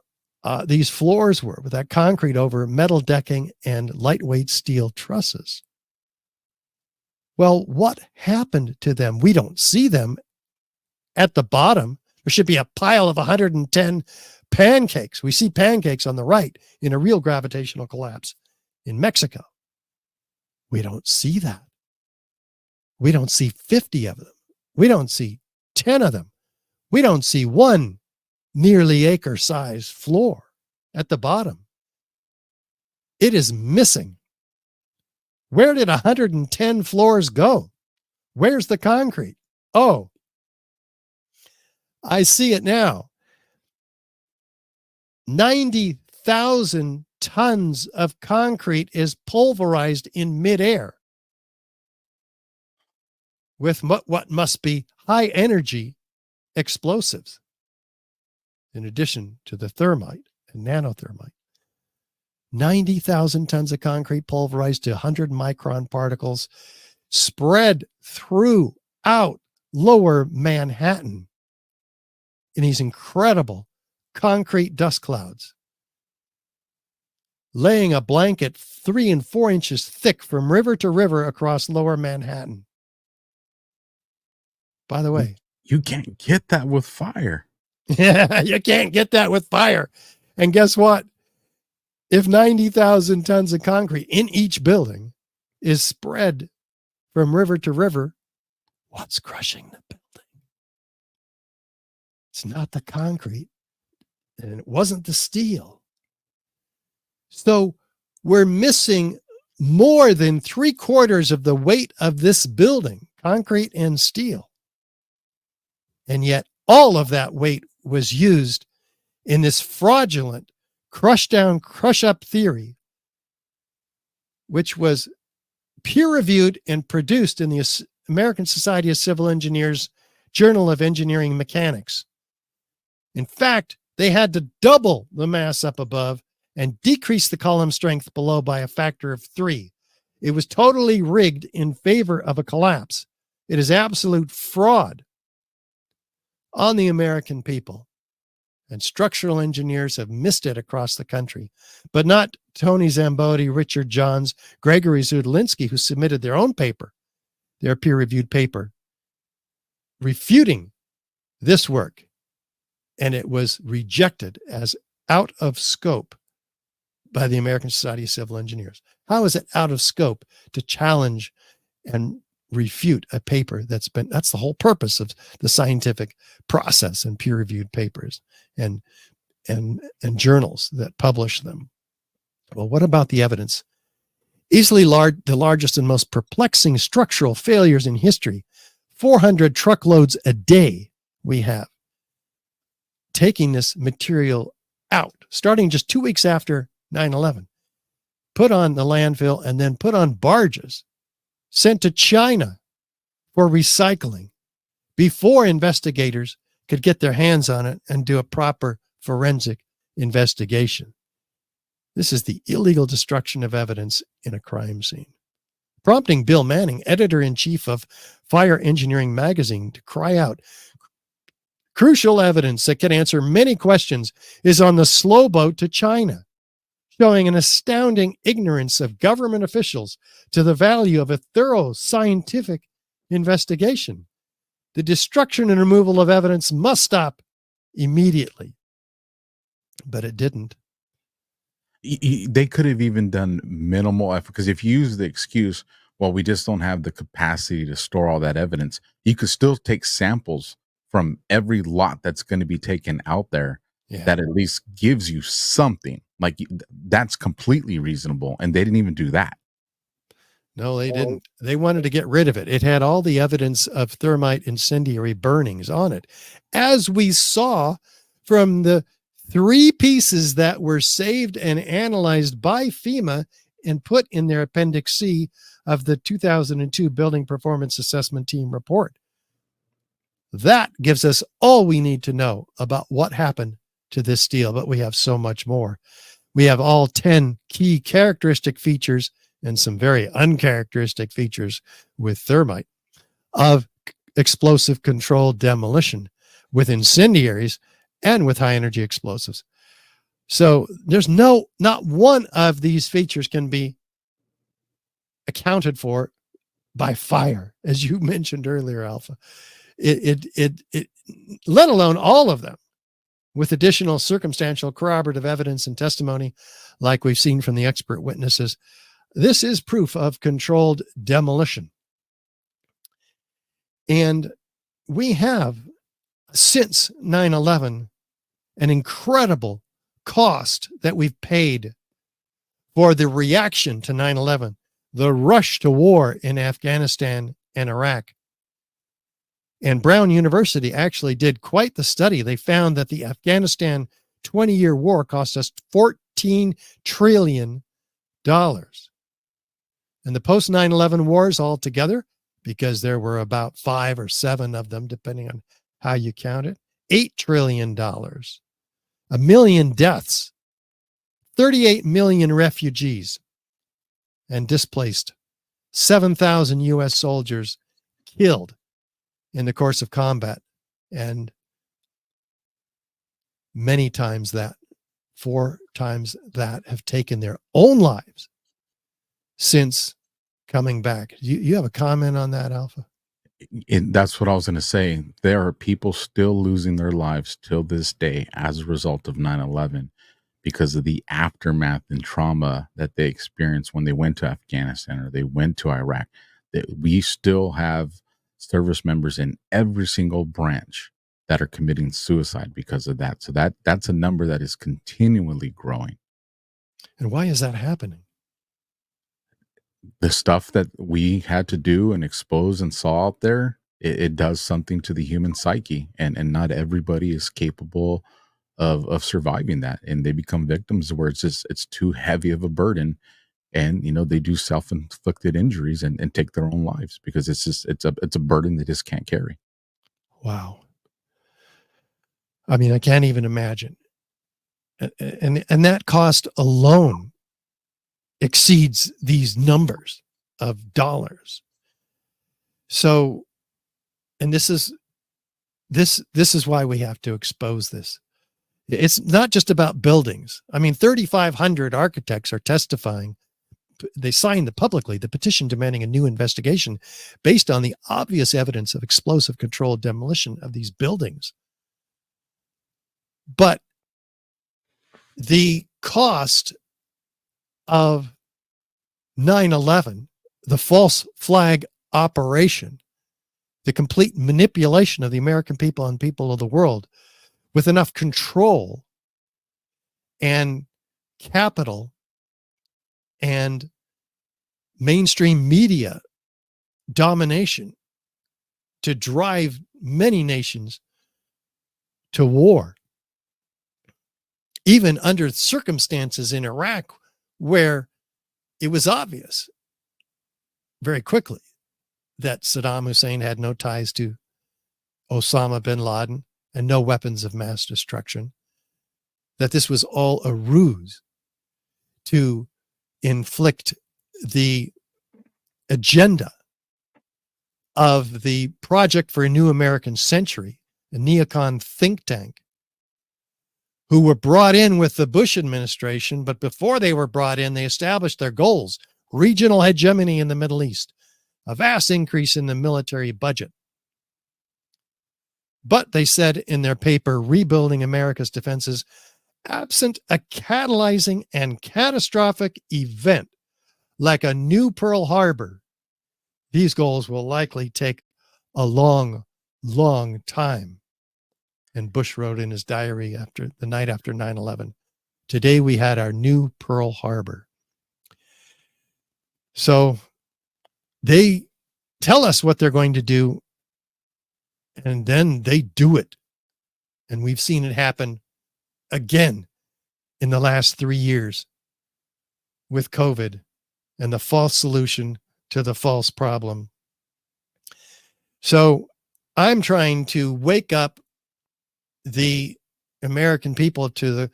these floors were, with that concrete over metal decking and lightweight steel trusses. Well, what happened to them? We don't see them. At the bottom, there should be a pile of 110 pancakes. We see pancakes on the right in a real gravitational collapse in Mexico. We don't see that. We don't see 50 of them. We don't see 10 of them. We don't see one nearly acre-sized floor at the bottom. It is missing. Where did 110 floors go? Where's the concrete? Oh, I see it now. 90,000 tons of concrete is pulverized in midair with what must be high energy explosives, in addition to the thermite and nanothermite. 90,000 tons of concrete pulverized to 100 micron particles spread throughout lower Manhattan in these incredible concrete dust clouds, laying a blanket 3 and 4 inches thick from river to river across lower Manhattan. By the way, you can't get that with fire. Yeah, you can't get that with fire. And guess what? If 90,000 tons of concrete in each building is spread from river to river, what's crushing the building? It's not the concrete, and it wasn't the steel. So we're missing more than 3/4 of the weight of this building, concrete and steel. And yet all of that weight was used in this fraudulent crush down, crush up theory, which was peer reviewed and produced in the American Society of Civil Engineers Journal of Engineering Mechanics. In fact, they had to double the mass up above and decrease the column strength below by a factor of 3. It was totally rigged in favor of a collapse. It is absolute fraud on the American people. And structural engineers have missed it across the country, but not Tony Zambodi, Richard Johns, Gregory Zudolinski, who submitted their own paper, their peer-reviewed paper, refuting this work. And it was rejected as out of scope by the American Society of Civil Engineers. How is it out of scope to challenge and refute a paper that's the whole purpose of the scientific process and peer-reviewed papers and journals that publish them? Well, what about the evidence? Easily the largest and most perplexing structural failures in history. 400 truckloads a day we have taking this material out, starting just 2 weeks after 9/11, put on the landfill and then put on barges, sent to China for recycling before investigators could get their hands on it and do a proper forensic investigation. This is the illegal destruction of evidence in a crime scene, prompting Bill Manning, editor-in-chief of Fire Engineering magazine, to cry out, "Crucial evidence that can answer many questions is on the slow boat to China, showing an astounding ignorance of government officials to the value of a thorough scientific investigation. The destruction and removal of evidence must stop immediately." But it didn't. They could have even done minimal effort, because if you use the excuse, well, we just don't have the capacity to store all that evidence, you could still take samples from every lot that's going to be taken out there. Yeah. That at least gives you something. Like, that's completely reasonable, and they didn't even do that. No, they didn't. They wanted to get rid of it. It had all the evidence of thermite incendiary burnings on it, as we saw from the 3 pieces that were saved and analyzed by FEMA and put in their Appendix C of the 2002 Building Performance Assessment Team report. That gives us all we need to know about what happened to this steel, but we have so much more. We have all 10 key characteristic features and some very uncharacteristic features with thermite. of explosive controlled demolition with incendiaries and with high energy explosives. So there's not one of these features can be accounted for by fire, as you mentioned earlier, Alpha. It let alone all of them with additional circumstantial corroborative evidence and testimony, like we've seen from the expert witnesses. This is proof of controlled demolition. And we have, since 9/11, an incredible cost that we've paid for the reaction to 9/11, the rush to war in Afghanistan and Iraq. And Brown University actually did quite the study. They found that the Afghanistan 20-year war cost us $14 trillion. And the post 9/11 wars altogether, because there were about 5 or 7 of them, depending on how you count it, $8 trillion, 1 million deaths, 38 million refugees and displaced, 7,000 U.S. soldiers killed in the course of combat, and many times that, 4 times that, have taken their own lives since coming back. You have a comment on that, Alpha? That's what I was going to say. There are people still losing their lives till this day as a result of 9/11 because of the aftermath and trauma that they experienced when they went to Afghanistan or they went to Iraq. We still have service members in every single branch that are committing suicide because of that. So that's a number that is continually growing. And why is that happening? The stuff that we had to do and expose and saw out there, it does something to the human psyche, and not everybody is capable of surviving that, and they become victims where it's too heavy of a burden, and they do self-inflicted injuries and take their own lives because it's a burden they just can't carry. Wow. I mean, I can't even imagine. And that cost alone exceeds these numbers of dollars. So, and this is why we have to expose this. It's not just about buildings. I mean, 3,500 architects are testifying. They signed publicly the petition demanding a new investigation based on the obvious evidence of explosive controlled demolition of these buildings. But the cost of 9/11, the false flag operation, the complete manipulation of the American people and people of the world with enough control and capital and mainstream media domination to drive many nations to war, even under circumstances in Iraq where it was obvious very quickly that Saddam Hussein had no ties to Osama bin Laden and no weapons of mass destruction, that this was all a ruse to inflict the agenda of the Project for a New American Century, a neocon think tank, who were brought in with the Bush administration, but before they were brought in, they established their goals: regional hegemony in the Middle East, a vast increase in the military budget. But they said in their paper, Rebuilding America's Defenses, absent a catalyzing and catastrophic event like a new Pearl Harbor, these goals will likely take a long, long time. And Bush wrote in his diary after the night after 9/11, today we had our new Pearl Harbor. So they tell us what they're going to do, and then they do it. And we've seen it happen again in the last 3 years with COVID and the false solution to the false problem. So I'm trying to wake up the American people to the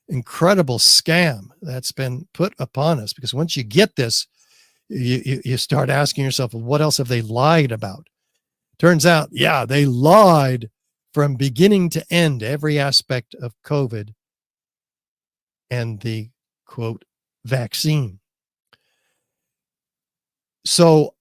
incredible scam that's been put upon us, because once you get this, you start asking yourself, well, what else have they lied about? Turns out, yeah, they lied from beginning to end, every aspect of COVID and the quote vaccine. So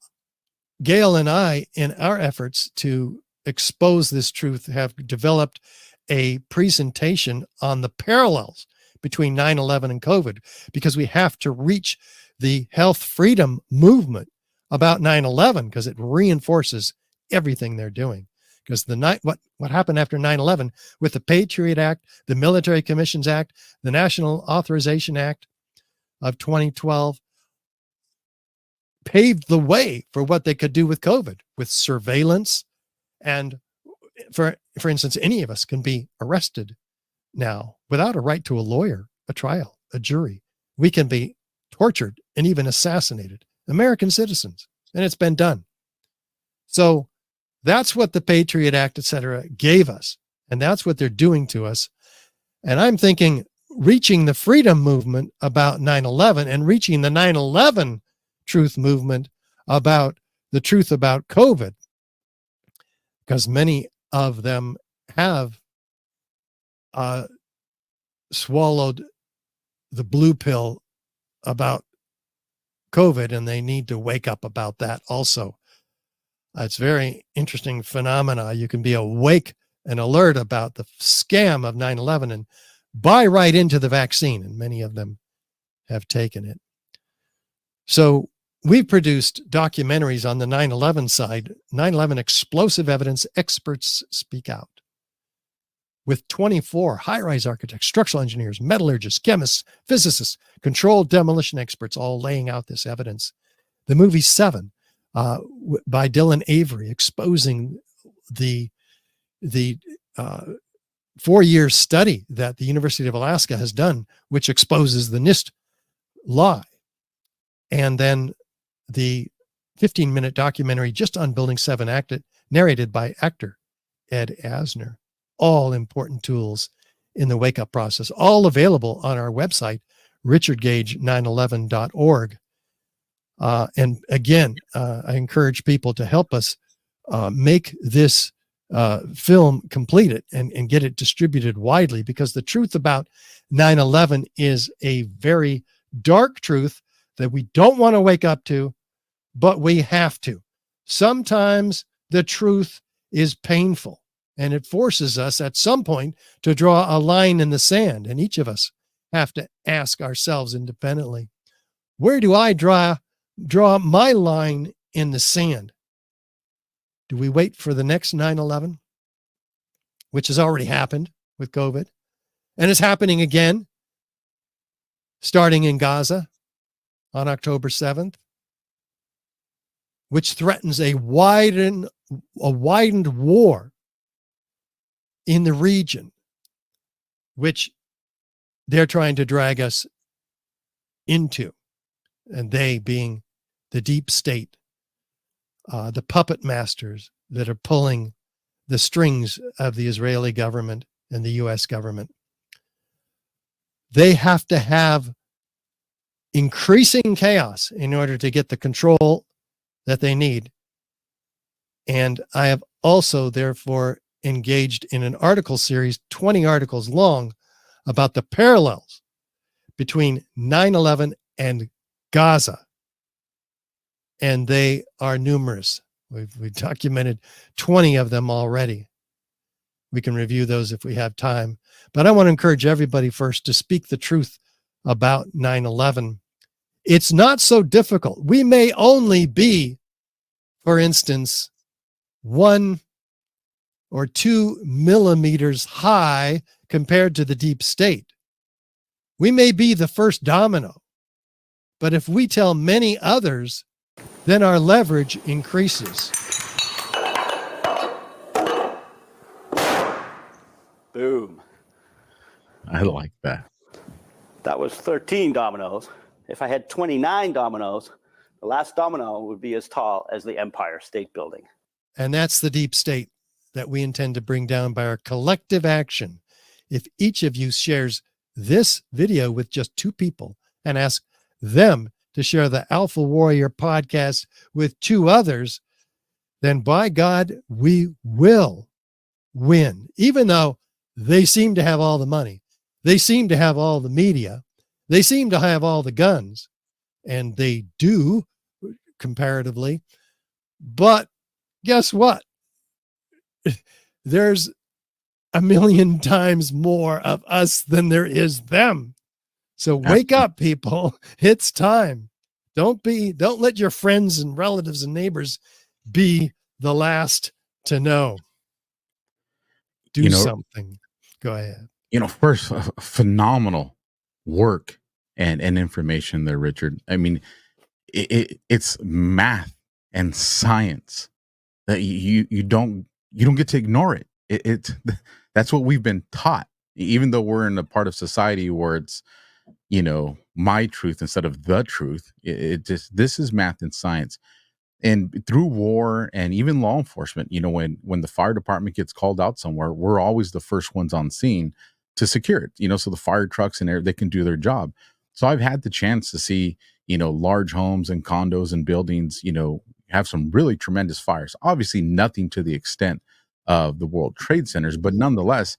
Gail and I, in our efforts to expose this truth, have developed a presentation on the parallels between 9/11 and COVID, because we have to reach the health freedom movement about 9/11, because it reinforces everything they're doing. Because what happened after 9/11 with the Patriot Act, the Military Commissions Act, the National Authorization Act of 2012 paved the way for what they could do with COVID, with surveillance. And for instance, any of us can be arrested now without a right to a lawyer, a trial, a jury. We can be tortured and even assassinated, American citizens, and it's been done. So that's what the Patriot Act, et cetera, gave us. And that's what they're doing to us. And I'm thinking reaching the freedom movement about 9/11 and reaching the 9/11 truth movement about the truth about COVID, because many of them have swallowed the blue pill about COVID, and they need to wake up about that also. It's very interesting phenomena. You can be awake and alert about the scam of 9/11 and buy right into the vaccine, and many of them have taken it. So we've produced documentaries on the 9/11 side, 9/11 explosive evidence experts speak out, with 24 high-rise architects, structural engineers, metallurgists, chemists, physicists, controlled demolition experts, all laying out this evidence. The movie Seven by Dylan Avery, exposing the 4-year study that the University of Alaska has done, which exposes the NIST lie. And then the 15-minute documentary just on Building 7, narrated by actor Ed Asner. All important tools in the wake-up process, all available on our website, richardgage911.org. And again, I encourage people to help us make this film, complete it, and get it distributed widely, because the truth about 9/11 is a very dark truth that we don't want to wake up to, but we have to. Sometimes the truth is painful, and it forces us at some point to draw a line in the sand. And each of us have to ask ourselves independently, where do I draw my line in the sand? Do we wait for the next 9/11, which has already happened with COVID and is happening again, starting in Gaza on October 7th, which threatens a widened war in the region, which they're trying to drag us into, and they being the deep state, the puppet masters that are pulling the strings of the Israeli government and the US government. They have to have increasing chaos in order to get the control that they need. And I have also therefore engaged in an article series, 20 articles long, about the parallels between 9/11 and Gaza. And they are numerous. We've documented 20 of them already. We can review those if we have time. But I want to encourage everybody first to speak the truth about 9/11. It's not so difficult. We may only be, for instance, 1 or 2 millimeters high compared to the deep state. We may be the first domino, but if we tell many others, then our leverage increases. Boom. I like that. That was 13 dominoes. If I had 29 dominoes, the last domino would be as tall as the Empire State Building. And that's the deep state that we intend to bring down by our collective action. If each of you shares this video with just 2 people and ask them to share the Alpha Warrior podcast with 2 others, then by God, we will win. Even though they seem to have all the money, they seem to have all the media, they seem to have all the guns, and they do comparatively. But guess what? There's a million times more of us than there is them. So wake up, people. It's time. Don't let your friends and relatives and neighbors be the last to know. Do something. Go ahead. First, phenomenal work and information there, Richard. I mean, it's math and science that you don't get to ignore it. That's what we've been taught, even though we're in a part of society where it's my truth instead of the truth. This is math and science. And through war and even law enforcement, when the fire department gets called out somewhere, we're always the first ones on scene to secure it, so the fire trucks and they can do their job. So I've had the chance to see, large homes and condos and buildings, have some really tremendous fires. Obviously nothing to the extent of the World Trade Centers, but nonetheless,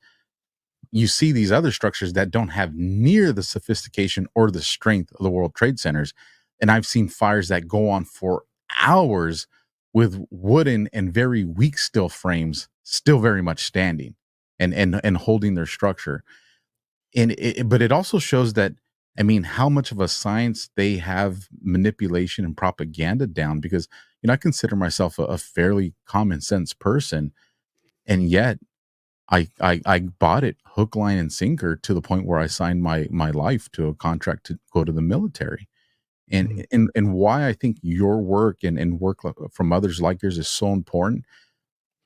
you see these other structures that don't have near the sophistication or the strength of the World Trade Centers. And I've seen fires that go on for hours with wooden and very weak steel frames still very much standing and holding their structure. But it also shows that, how much of a science they have manipulation and propaganda down, because, I consider myself a fairly common sense person. And yet I bought it hook, line, and sinker to the point where I signed my life to a contract to go to the military. And why I think your work and work from others like yours is so important,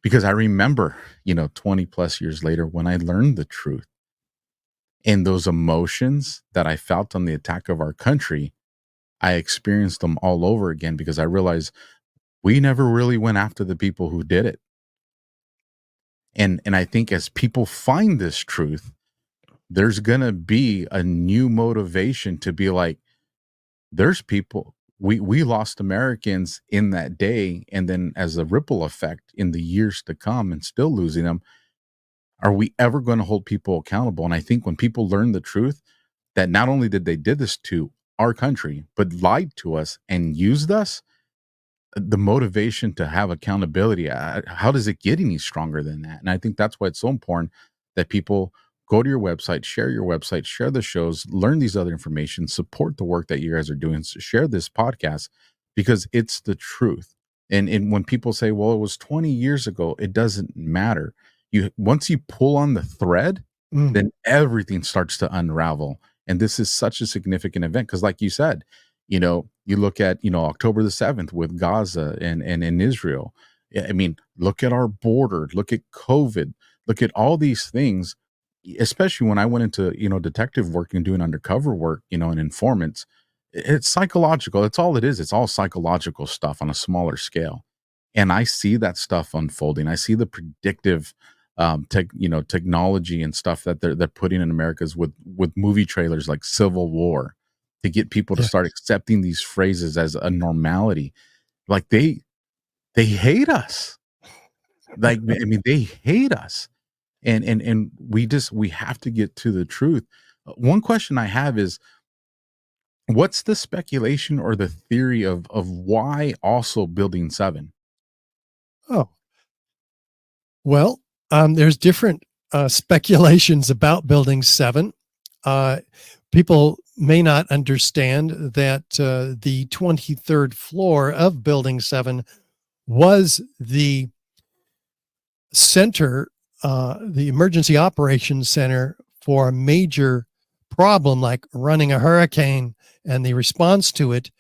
because I remember, 20 plus years later when I learned the truth and those emotions that I felt on the attack of our country, I experienced them all over again, because I realized we never really went after the people who did it. And I think as people find this truth, there's going to be a new motivation to be like, there's people, we lost Americans in that day. And then as a ripple effect in the years to come and still losing them, are we ever going to hold people accountable? And I think when people learn the truth, that not only did they did this to our country, but lied to us and used us, the motivation to have accountability, how does it get any stronger than that? And I think that's why it's so important that people go to your website, share the shows, learn these other information, support the work that you guys are doing, share this podcast, because it's the truth. And when people say, well, it was 20 years ago, it doesn't matter. Once you pull on the thread, then everything starts to unravel. And this is such a significant event, because like you said, you look at, October the 7th with Gaza and in Israel. Look at our border, look at COVID, look at all these things, especially when I went into, detective work and doing undercover work, and informants. It's psychological. That's all it is. It's all psychological stuff on a smaller scale. And I see that stuff unfolding. I see the predictive technology and stuff that they're putting in America's with movie trailers like Civil War, to get people to start accepting these phrases as a normality. Like they hate us. Like, they hate us. And we have to get to the truth. One question I have is, what's the speculation or the theory of why also Building 7? Oh, well, there's different speculations about Building 7. People may not understand that the 23rd floor of Building 7 was the center, the emergency operations center for a major problem like running a hurricane and the response to it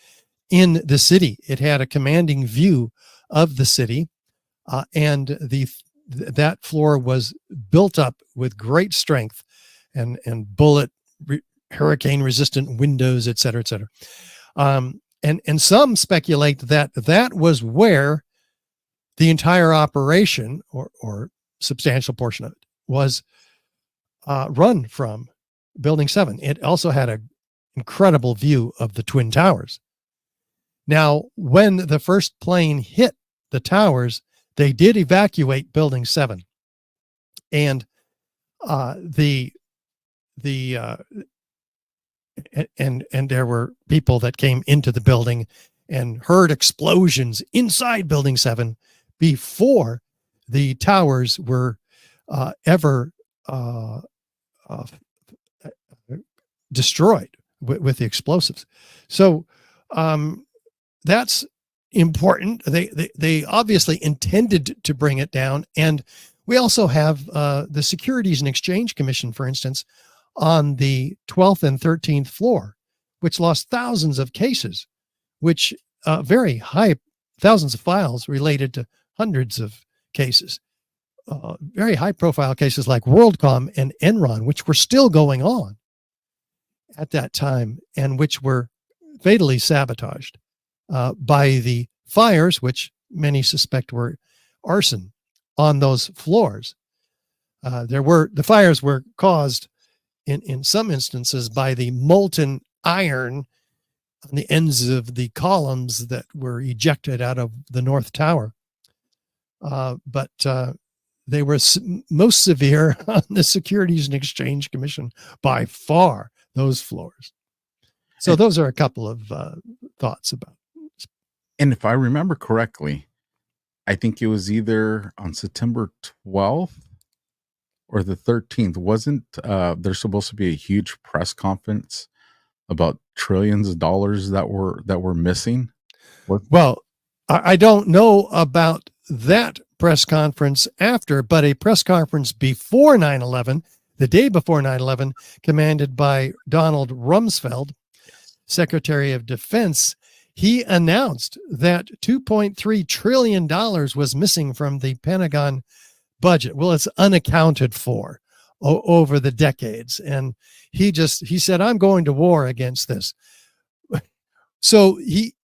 in the city. It had a commanding view of the city, and that floor was built up with great strength and bullet hurricane resistant windows, et cetera, et cetera. And some speculate that was where the entire operation or substantial portion of it was run from Building 7. It also had an incredible view of the Twin Towers. Now, when the first plane hit the towers, they did evacuate Building 7, and and there were people that came into the building and heard explosions inside Building 7 before the towers were ever destroyed with the explosives. So that's important. They obviously intended to bring it down. And we also have the Securities and Exchange Commission, for instance, on the 12th and 13th floor, which lost thousands of cases, which very high, thousands of files related to hundreds of cases, very high profile cases like WorldCom and Enron, which were still going on at that time and which were fatally sabotaged by the fires, which many suspect were arson on those floors. The fires were caused in some instances by the molten iron on the ends of the columns that were ejected out of the North Tower. But they were most severe on the Securities and Exchange Commission by far, those floors. So those are a couple of thoughts about it. And if I remember correctly, I think it was either on September 12th or the 13th. Wasn't there's supposed to be a huge press conference about trillions of dollars that were missing? Well, I don't know about that press conference after, but a press conference before 9/11, the day before 9/11, commanded by Donald Rumsfeld, Secretary of Defense, he announced that $2.3 trillion was missing from the Pentagon budget. Well, it's unaccounted for over the decades. And he said, I'm going to war against this. So he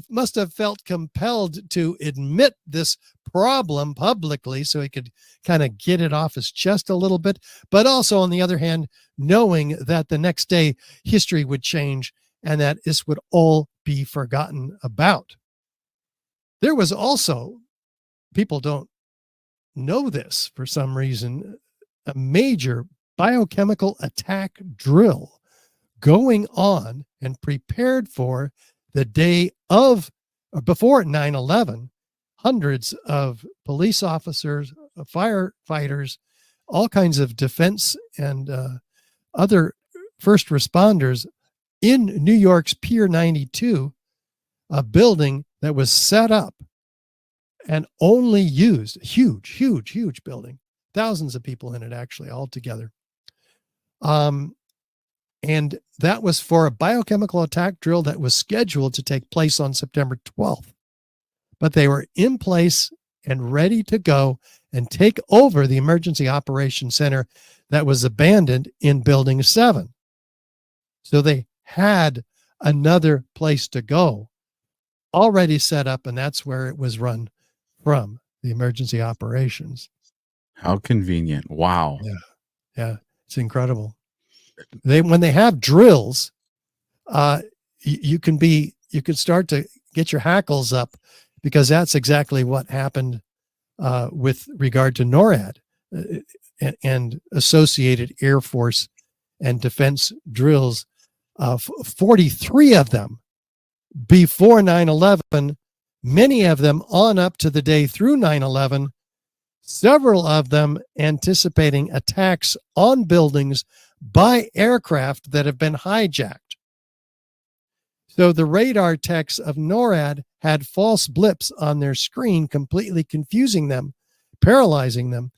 must have felt compelled to admit this problem publicly so he could kind of get it off his chest a little bit. But also, on the other hand, knowing that the next day history would change and that this would all be forgotten about. There was also, people don't know this for some reason, a major biochemical attack drill going on and prepared for the day of, before 9/11. Hundreds of police officers, firefighters, all kinds of defense and other first responders in New York's Pier 92, a building that was set up and only used, huge building, thousands of people in it actually altogether. And that was for a biochemical attack drill that was scheduled to take place on September 12th. But they were in place and ready to go and take over the emergency operations center that was abandoned in Building 7. So they had another place to go already set up, and that's where it was run from, the emergency operations. How convenient. Wow. Yeah, it's incredible. When they have drills, you can start to get your hackles up, because that's exactly what happened with regard to NORAD and associated Air Force and defense drills. 43 of them before 9/11, many of them on up to the day through 9/11, several of them anticipating attacks on buildings by aircraft that have been hijacked. So the radar techs of NORAD had false blips on their screen, completely confusing them, paralyzing them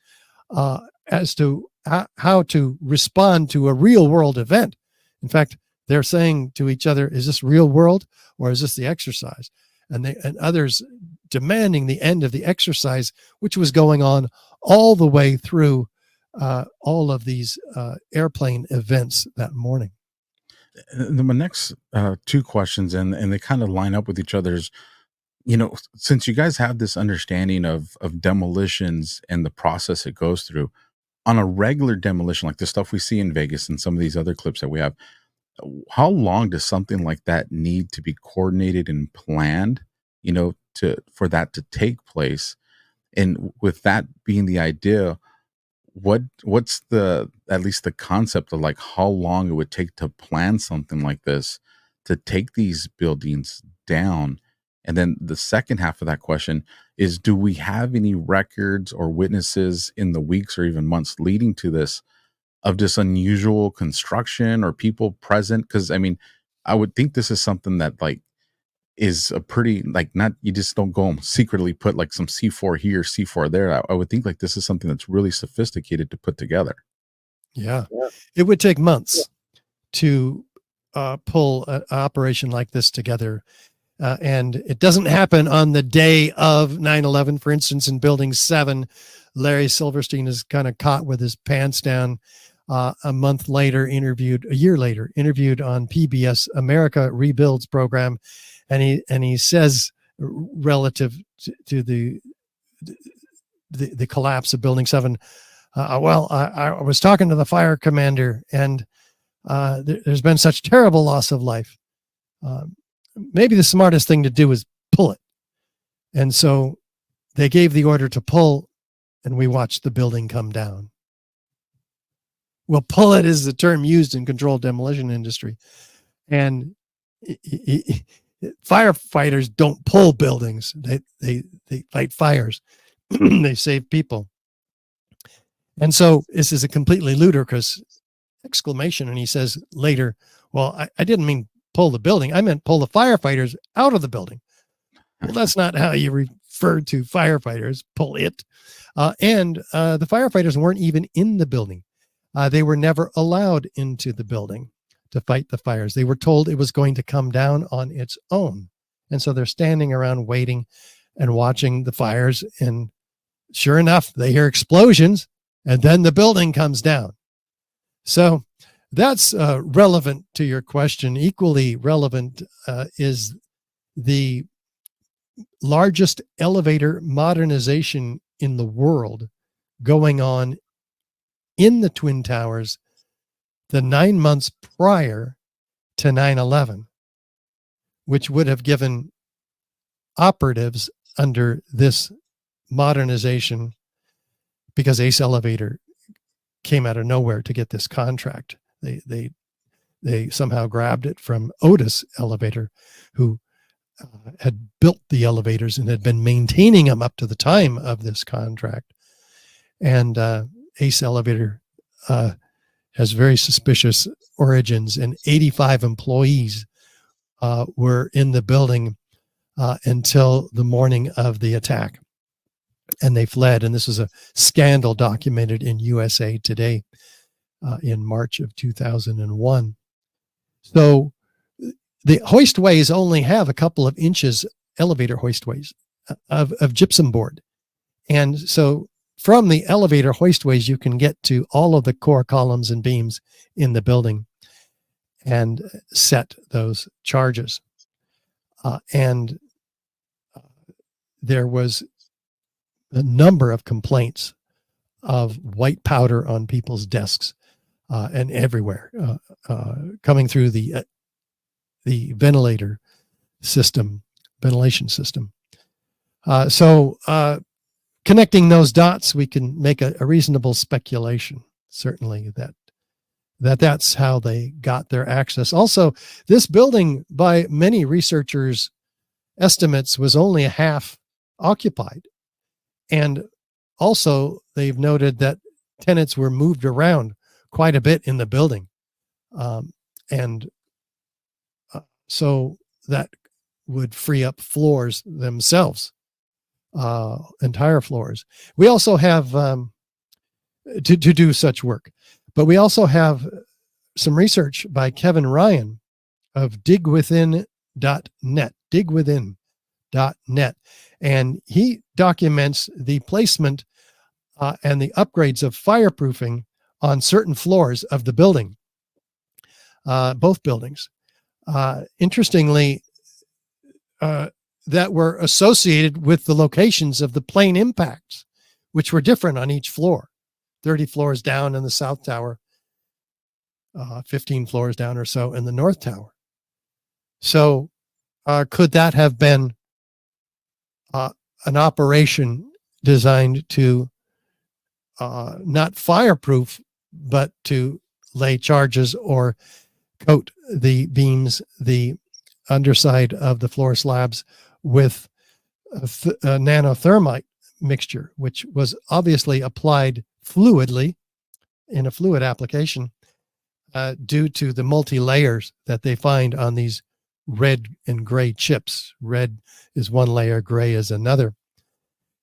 as to how to respond to a real world event. In fact, they're saying to each other, is this real world or is this the exercise? And others demanding the end of the exercise, which was going on all the way through all of these airplane events that morning. My next two questions, and they kind of line up with each other's, since you guys have this understanding of demolitions and the process it goes through on a regular demolition, like the stuff we see in Vegas and some of these other clips that we have, how long does something like that need to be coordinated and planned, for that to take place? And with that being the idea, what's the, at least the concept of like how long it would take to plan something like this to take these buildings down? And then the second half of that question is, do we have any records or witnesses in the weeks or even months leading to this of just unusual construction or people present? Because I mean, I would think this is something that like is a pretty, like, not, you just don't go and secretly put like some C4 here, C4 there. I would think like this is something that's really sophisticated to put together. Yeah. It would take months to pull an operation like this together. And it doesn't happen on the day of 9/11. For instance, in Building 7, Larry Silverstein is kind of caught with his pants down. A year later, interviewed on PBS America Rebuilds program. And he says, relative to the collapse of Building 7, I was talking to the fire commander, and there's been such terrible loss of life. Maybe the smartest thing to do is pull it. And so they gave the order to pull, and we watched the building come down. Well, pull it is the term used in controlled demolition industry. And firefighters don't pull buildings. They fight fires. They save people. And so this is a completely ludicrous exclamation. And he says later, well, I didn't mean pull the building. I meant pull the firefighters out of the building. Well, that's not how you refer to firefighters. Pull it. And the firefighters weren't even in the building. They were never allowed into the building to fight the fires. They were told it was going to come down on its own. And so they're standing around waiting and watching the fires. And sure enough, they hear explosions, and then the building comes down. So that's relevant to your question. Equally relevant is the largest elevator modernization in the world going on in the Twin Towers the 9 months prior to 9/11, which would have given operatives under this modernization, because Ace Elevator came out of nowhere to get this contract. They somehow grabbed it from Otis Elevator, who had built the elevators and had been maintaining them up to the time of this contract. And Ace Elevator has very suspicious origins, and 85 employees were in the building until the morning of the attack. And they fled. And this is a scandal documented in USA Today in March of 2001. So the hoistways only have a couple of inches, elevator hoistways of gypsum board. And so from the elevator hoistways, you can get to all of the core columns and beams in the building and set those charges. And there was a number of complaints of white powder on people's desks and everywhere, coming through the ventilation system. So connecting those dots, we can make a reasonable speculation, certainly, that's how they got their access. Also, this building, by many researchers' estimates, was only a half occupied. And also, they've noted that tenants were moved around quite a bit in the building. So that would free up floors themselves, entire floors. We also have, to do such work, but we also have some research by Kevin Ryan of digwithin.net, and he documents the placement and the upgrades of fireproofing on certain floors of the building, both buildings. Interestingly, that were associated with the locations of the plane impacts, which were different on each floor. 30 floors down in the South Tower, 15 floors down or so in the North Tower. So could that have been an operation designed to not fireproof, but to lay charges or coat the beams, the underside of the floor slabs with a nanothermite mixture, which was obviously applied fluidly in a fluid application due to the multi-layers that they find on these red and gray chips. Red is one layer, gray is another.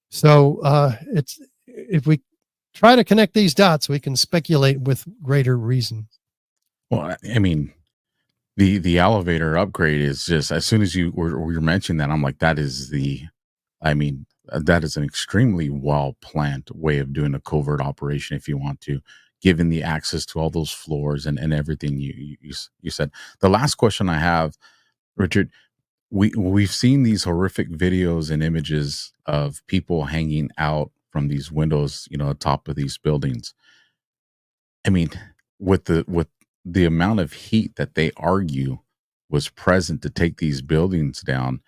So it's, if we try to connect these dots, we can speculate with greater reason. Well, I mean, the elevator upgrade is just, as soon as you were mentioning that, I'm like, that is that is an extremely well planned way of doing a covert operation, if you want to, given the access to all those floors and everything you said. The last question I have, Richard, we've seen these horrific videos and images of people hanging out from these windows, atop of these buildings. I mean, with the amount of heat that they argue was present to take these buildings down.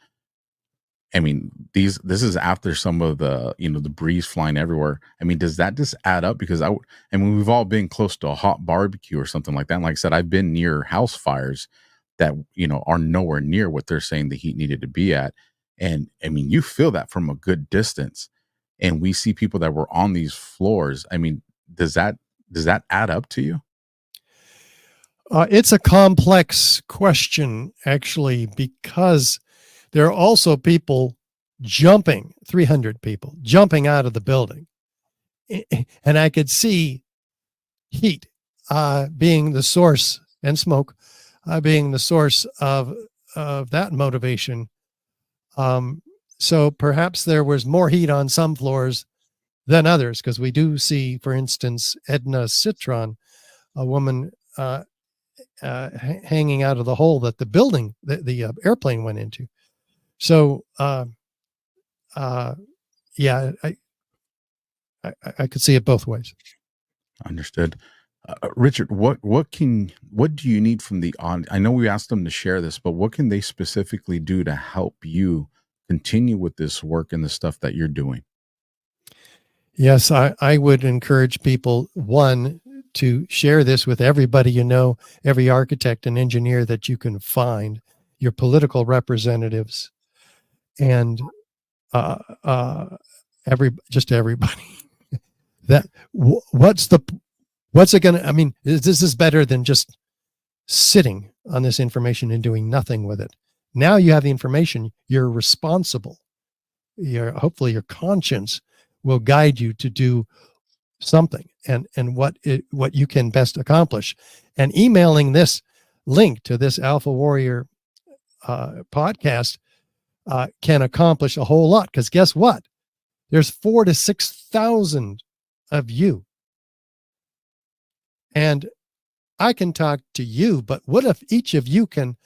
I mean, this is after some of the, the breeze flying everywhere. I mean, does that just add up? Because we've all been close to a hot barbecue or something like that. And like I said, I've been near house fires that, are nowhere near what they're saying the heat needed to be at. And I mean, you feel that from a good distance, and we see people that were on these floors. I mean, does that add up to you? It's a complex question, actually, because there are also people jumping, 300 people jumping out of the building. And I could see heat being the source, and smoke being the source of that motivation. So perhaps there was more heat on some floors than others, because we do see, for instance, Edna Citron, a woman hanging out of the hole that the building, the airplane went into. So, yeah, I could see it both ways. Understood. Richard, what do you need from the on? I know we asked them to share this, but what can they specifically do to help you continue with this work and the stuff that you're doing? Yes, I would encourage people, one, to share this with everybody every architect and engineer that you can find, your political representatives, and everybody. That what's it gonna? I mean, this is better than just sitting on this information and doing nothing with it. Now you have the information. You're responsible. Hopefully your conscience will guide you to do something and what you can best accomplish. And emailing this link to this Alpha Warrior podcast can accomplish a whole lot, because guess what? There's 4,000 to 6,000 of you. And I can talk to you, but what if each of you can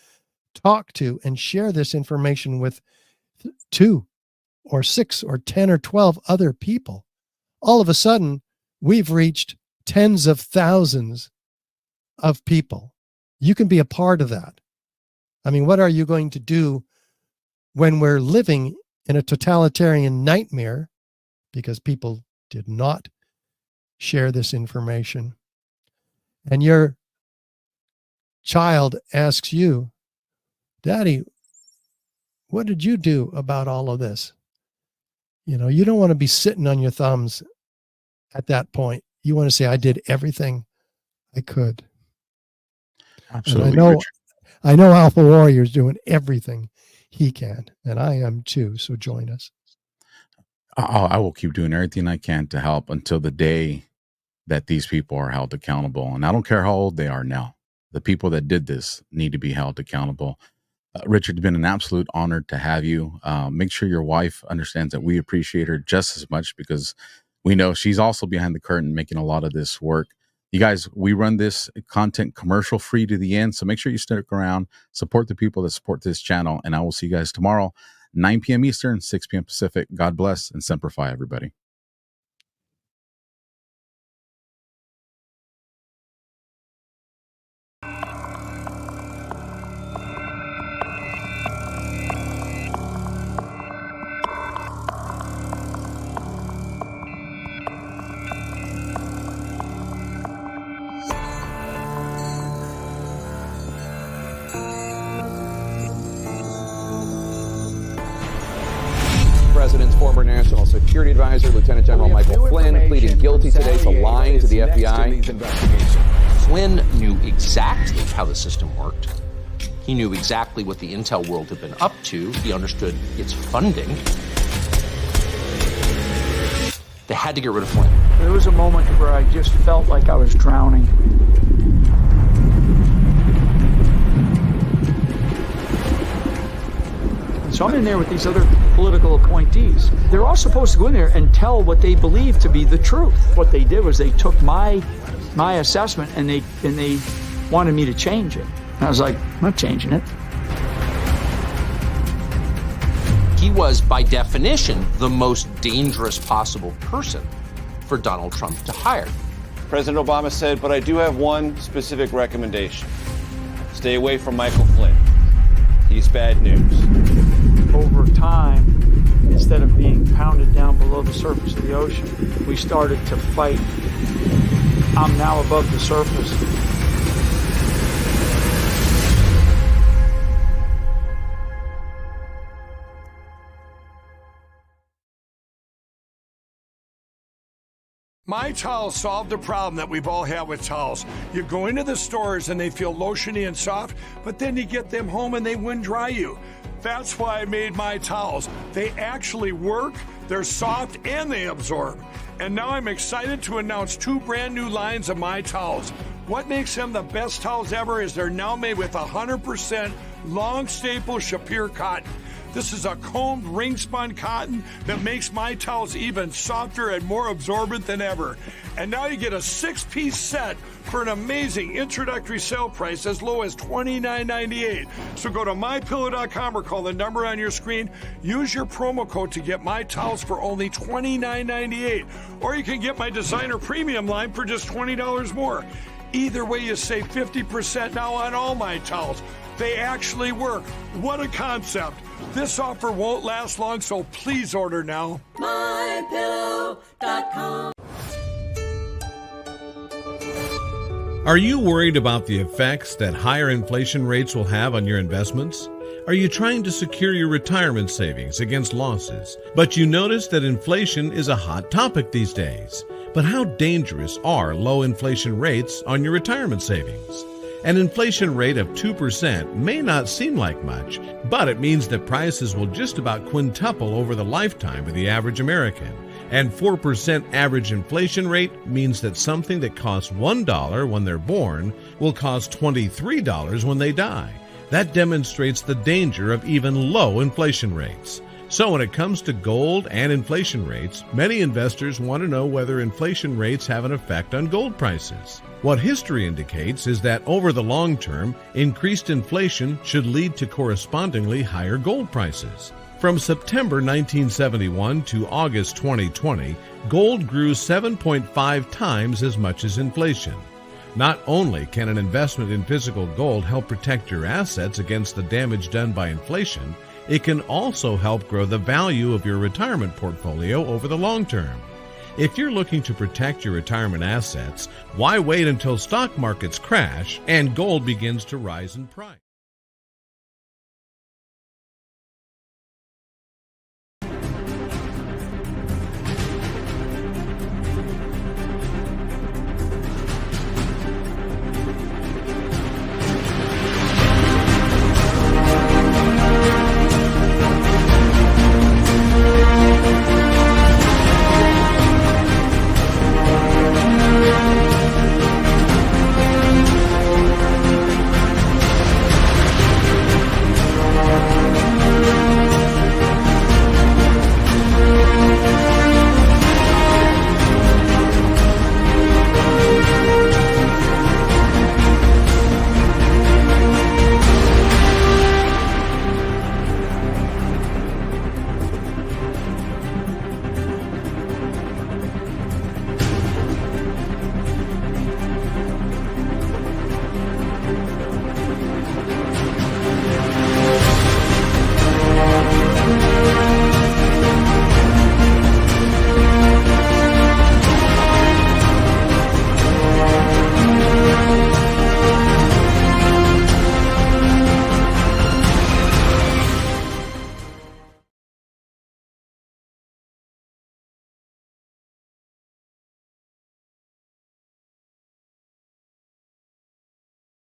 talk to and share this information with 2 or 6 or 10 or 12 other people? All of a sudden, we've reached tens of thousands of people. You can be a part of that. I mean, what are you going to do when we're living in a totalitarian nightmare because people did not share this information? And your child asks you, Daddy, what did you do about all of this? You don't want to be sitting on your thumbs at that point. You want to say, I did everything I could. Absolutely. And I know Alpha Warrior is doing everything he can, and I am too. So join us. I will keep doing everything I can to help until the day that these people are held accountable. And I don't care how old they are now. The people that did this need to be held accountable. Richard, it's been an absolute honor to have you. Make sure your wife understands that we appreciate her just as much, because we know she's also behind the curtain making a lot of this work. You guys, we run this content commercial free to the end, so make sure you stick around, support the people that support this channel, and I will see you guys tomorrow, 9 p.m. Eastern, 6 p.m. Pacific. God bless and Semper Fi, everybody. president's former national security advisor, Lieutenant General Michael Flynn, pleading guilty today to lying to the FBI. Flynn knew exactly how the system worked. He knew exactly what the intel world had been up to. He understood its funding. They had to get rid of Flynn. There was a moment where I just felt like I was drowning. So I'm in there with these other political appointees. They're all supposed to go in there and tell what they believe to be the truth. What they did was they took my assessment and they wanted me to change it. And I was like, I'm not changing it. He was, by definition, the most dangerous possible person for Donald Trump to hire. President Obama said, but I do have one specific recommendation. Stay away from Michael Flynn. He's bad news. Over time, instead of being pounded down below the surface of the ocean, we started to fight. I'm now above the surface. My Towels solved the problem that we've all had with towels. You go into the stores and they feel lotiony and soft, but then you get them home and they wind dry you. That's why I made My Towels. They actually work, they're soft, and they absorb. And now I'm excited to announce 2 brand new lines of My Towels. What makes them the best towels ever is they're now made with 100% long staple Shapir cotton. This is a combed ring spun cotton that makes My Towels even softer and more absorbent than ever. And now you get a 6-piece set for an amazing introductory sale price as low as $29.98. So go to mypillow.com or call the number on your screen. Use your promo code to get My Towels for only $29.98. Or you can get my designer premium line for just $20 more. Either way, you save 50% now on all My Towels. They actually work. What a concept. This offer won't last long, so please order now. MyPillow.com. Are you worried about the effects that higher inflation rates will have on your investments? Are you trying to secure your retirement savings against losses, but you notice that inflation is a hot topic these days? But how dangerous are low inflation rates on your retirement savings? An inflation rate of 2% may not seem like much, but it means that prices will just about quintuple over the lifetime of the average American. And 4% average inflation rate means that something that costs $1 when they're born will cost $23 when they die. That demonstrates the danger of even low inflation rates. So when it comes to gold and inflation rates, many investors want to know whether inflation rates have an effect on gold prices. What history indicates is that over the long term, increased inflation should lead to correspondingly higher gold prices. From September 1971 to August 2020, gold grew 7.5 times as much as inflation. Not only can an investment in physical gold help protect your assets against the damage done by inflation, it can also help grow the value of your retirement portfolio over the long term. If you're looking to protect your retirement assets, why wait until stock markets crash and gold begins to rise in price?